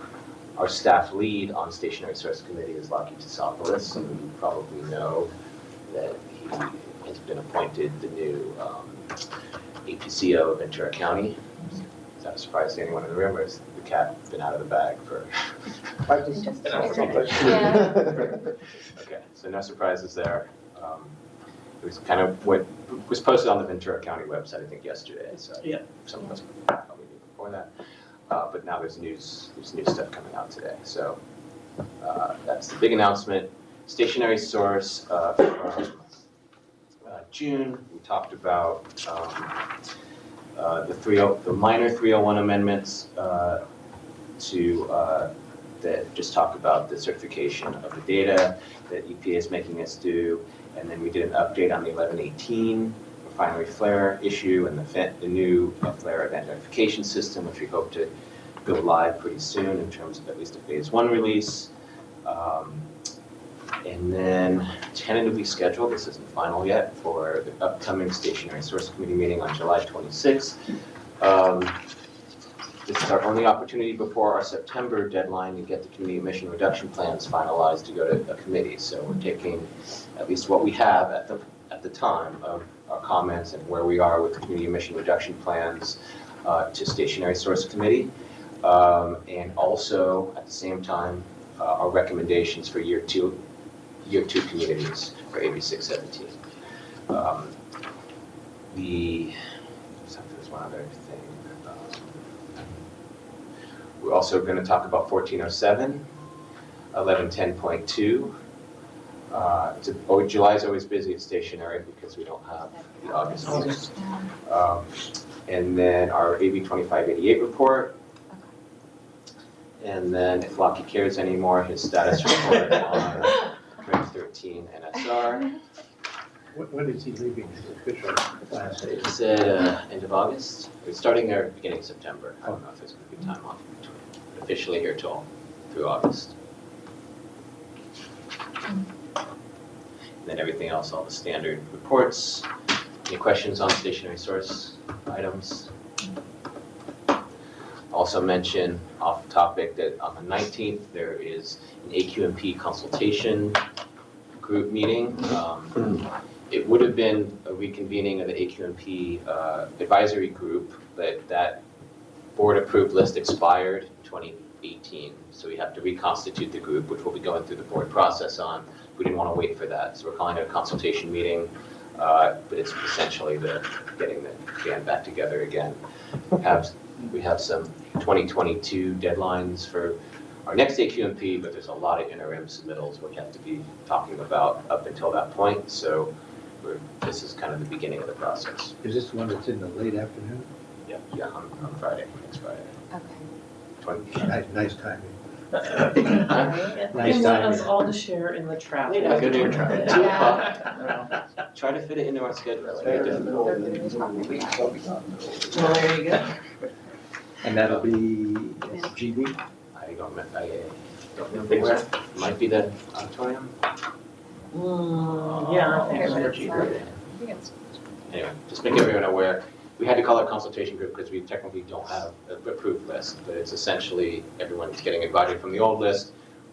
staff lead on Stationary Source Committee is Lucky Tsopoulos, and you probably know that he has been appointed the new APCO of Ventura County. Is that a surprise to anyone in the room, or has the cat been out of the bag for? Okay, so no surprises there. It was kind of what was posted on the Ventura County website, I think, yesterday. So yeah, some of us probably knew before that. But now there's new stuff coming out today. So that's the big announcement. Stationary Source from June. We talked about the minor 301 amendments that just talk about the certification of the data that EPA is making us do. And then we did an update on the 1118 refinery flare issue and the new flare event notification system, which we hope to go live pretty soon in terms of at least a phase 1 release. And then tentatively scheduled, this isn't final yet, for the upcoming Stationary Source Committee meeting on July 26th. This is our only opportunity before our September deadline to get the community emission reduction plans finalized to go to a committee. So we're taking at least what we have at the time of our comments and where we are with the community emission reduction plans to Stationary Source Committee. And also at the same time, our recommendations for year two communities for AB 617. There's one other thing. We're also going to talk about 1407, 1110.2. July is always busy at Stationary because we don't have the August meeting. And then our AB 2588 report. And then if Lockie cares anymore, his status report on grade 13 NSR. When is he leaving his official last day? It said end of August. We're starting there beginning of September. I don't know if there's going to be time off in between. But officially here through August. And then everything else, all the standard reports. Any questions on stationary source items? Also mention off topic that on the 19th, there is an AQMP consultation group meeting. It would have been a reconvening of the AQMP advisory group, but that board-approved list expired in 2018. So we have to reconstitute the group, which we'll be going through the board process on. We didn't want to wait for that, so we're calling it a consultation meeting. But it's essentially getting the band back together again. We have some 2022 deadlines for our next AQMP, but there's a lot of interim submittals we have to be talking about up until that point. So this is kind of the beginning of the process. Is this the one that's in the late afternoon? Yeah, on Friday, next Friday. Okay. Nice timing. They want us all to share in the traffic. Yeah, good to traffic. 2 o'clock. Try to fit it into our schedule. It's very difficult. Well, there you go. And that'll be GB? I don't know where. Might be the auditorium. Yeah, I think so. Anyway, just make everyone aware. We had to call it a consultation group because we technically don't have an approved list, but it's essentially everyone's getting invited from the old list.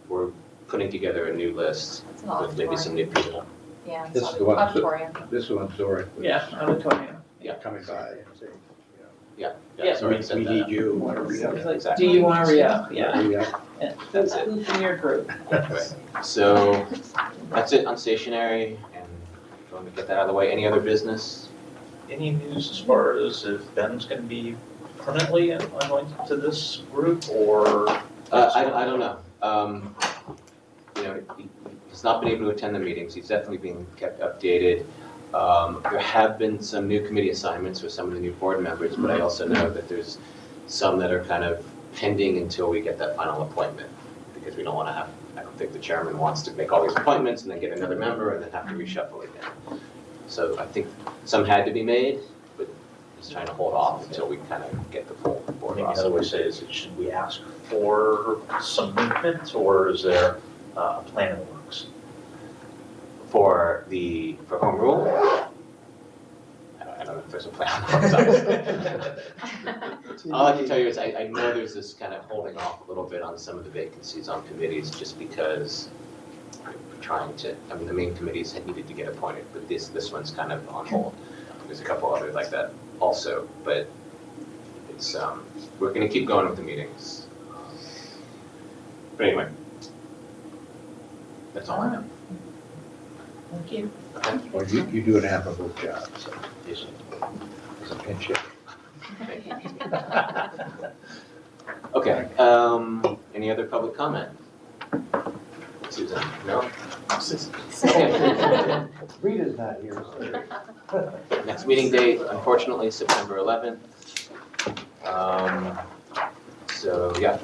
We're putting together a new list with maybe some new people. Yeah. This is the one, Auditorium. this is the one Zora. Yeah, auditorium. Coming by and saying, Yeah. Yeah. Sorry, we said need that. you. Do you want to re-up? Yeah. Yeah. That's who's in your group. Right. So that's it on stationery, and going to get that out of the way. Any other business? Any news as far as if Ben's going to be permanently anointed to this group, or? I don't know. He's not been able to attend the meetings. He's definitely being kept updated. There have been some new committee assignments for some of the new board members, but I also know that there's some that are kind of pending until we get that final appointment, because we don't want to have, I don't think the chairman wants to make all these appointments and then get another member and then have to reshuffle again. So I think some had to be made, but just trying to hold off until we kind of get the full board Maybe roster. another way to say is, should we ask for some movement, or is there a plan in the works? For home rule? I don't know if there's a plan. All I can tell you is I know there's this kind of holding off a little bit on some of the vacancies on committees, just because we're trying to, the main committees had needed to get appointed, but this one's kind of on hold. There's a couple others like that also, but it's, we're gonna keep going with the meetings. But anyway, that's all I know. Thank you. Well, you do an admirable job, so it's a pinch hit. Okay, any other public comment? Susan, no? Rita's not here, so. Next meeting date, unfortunately, September 11th. So, yeah.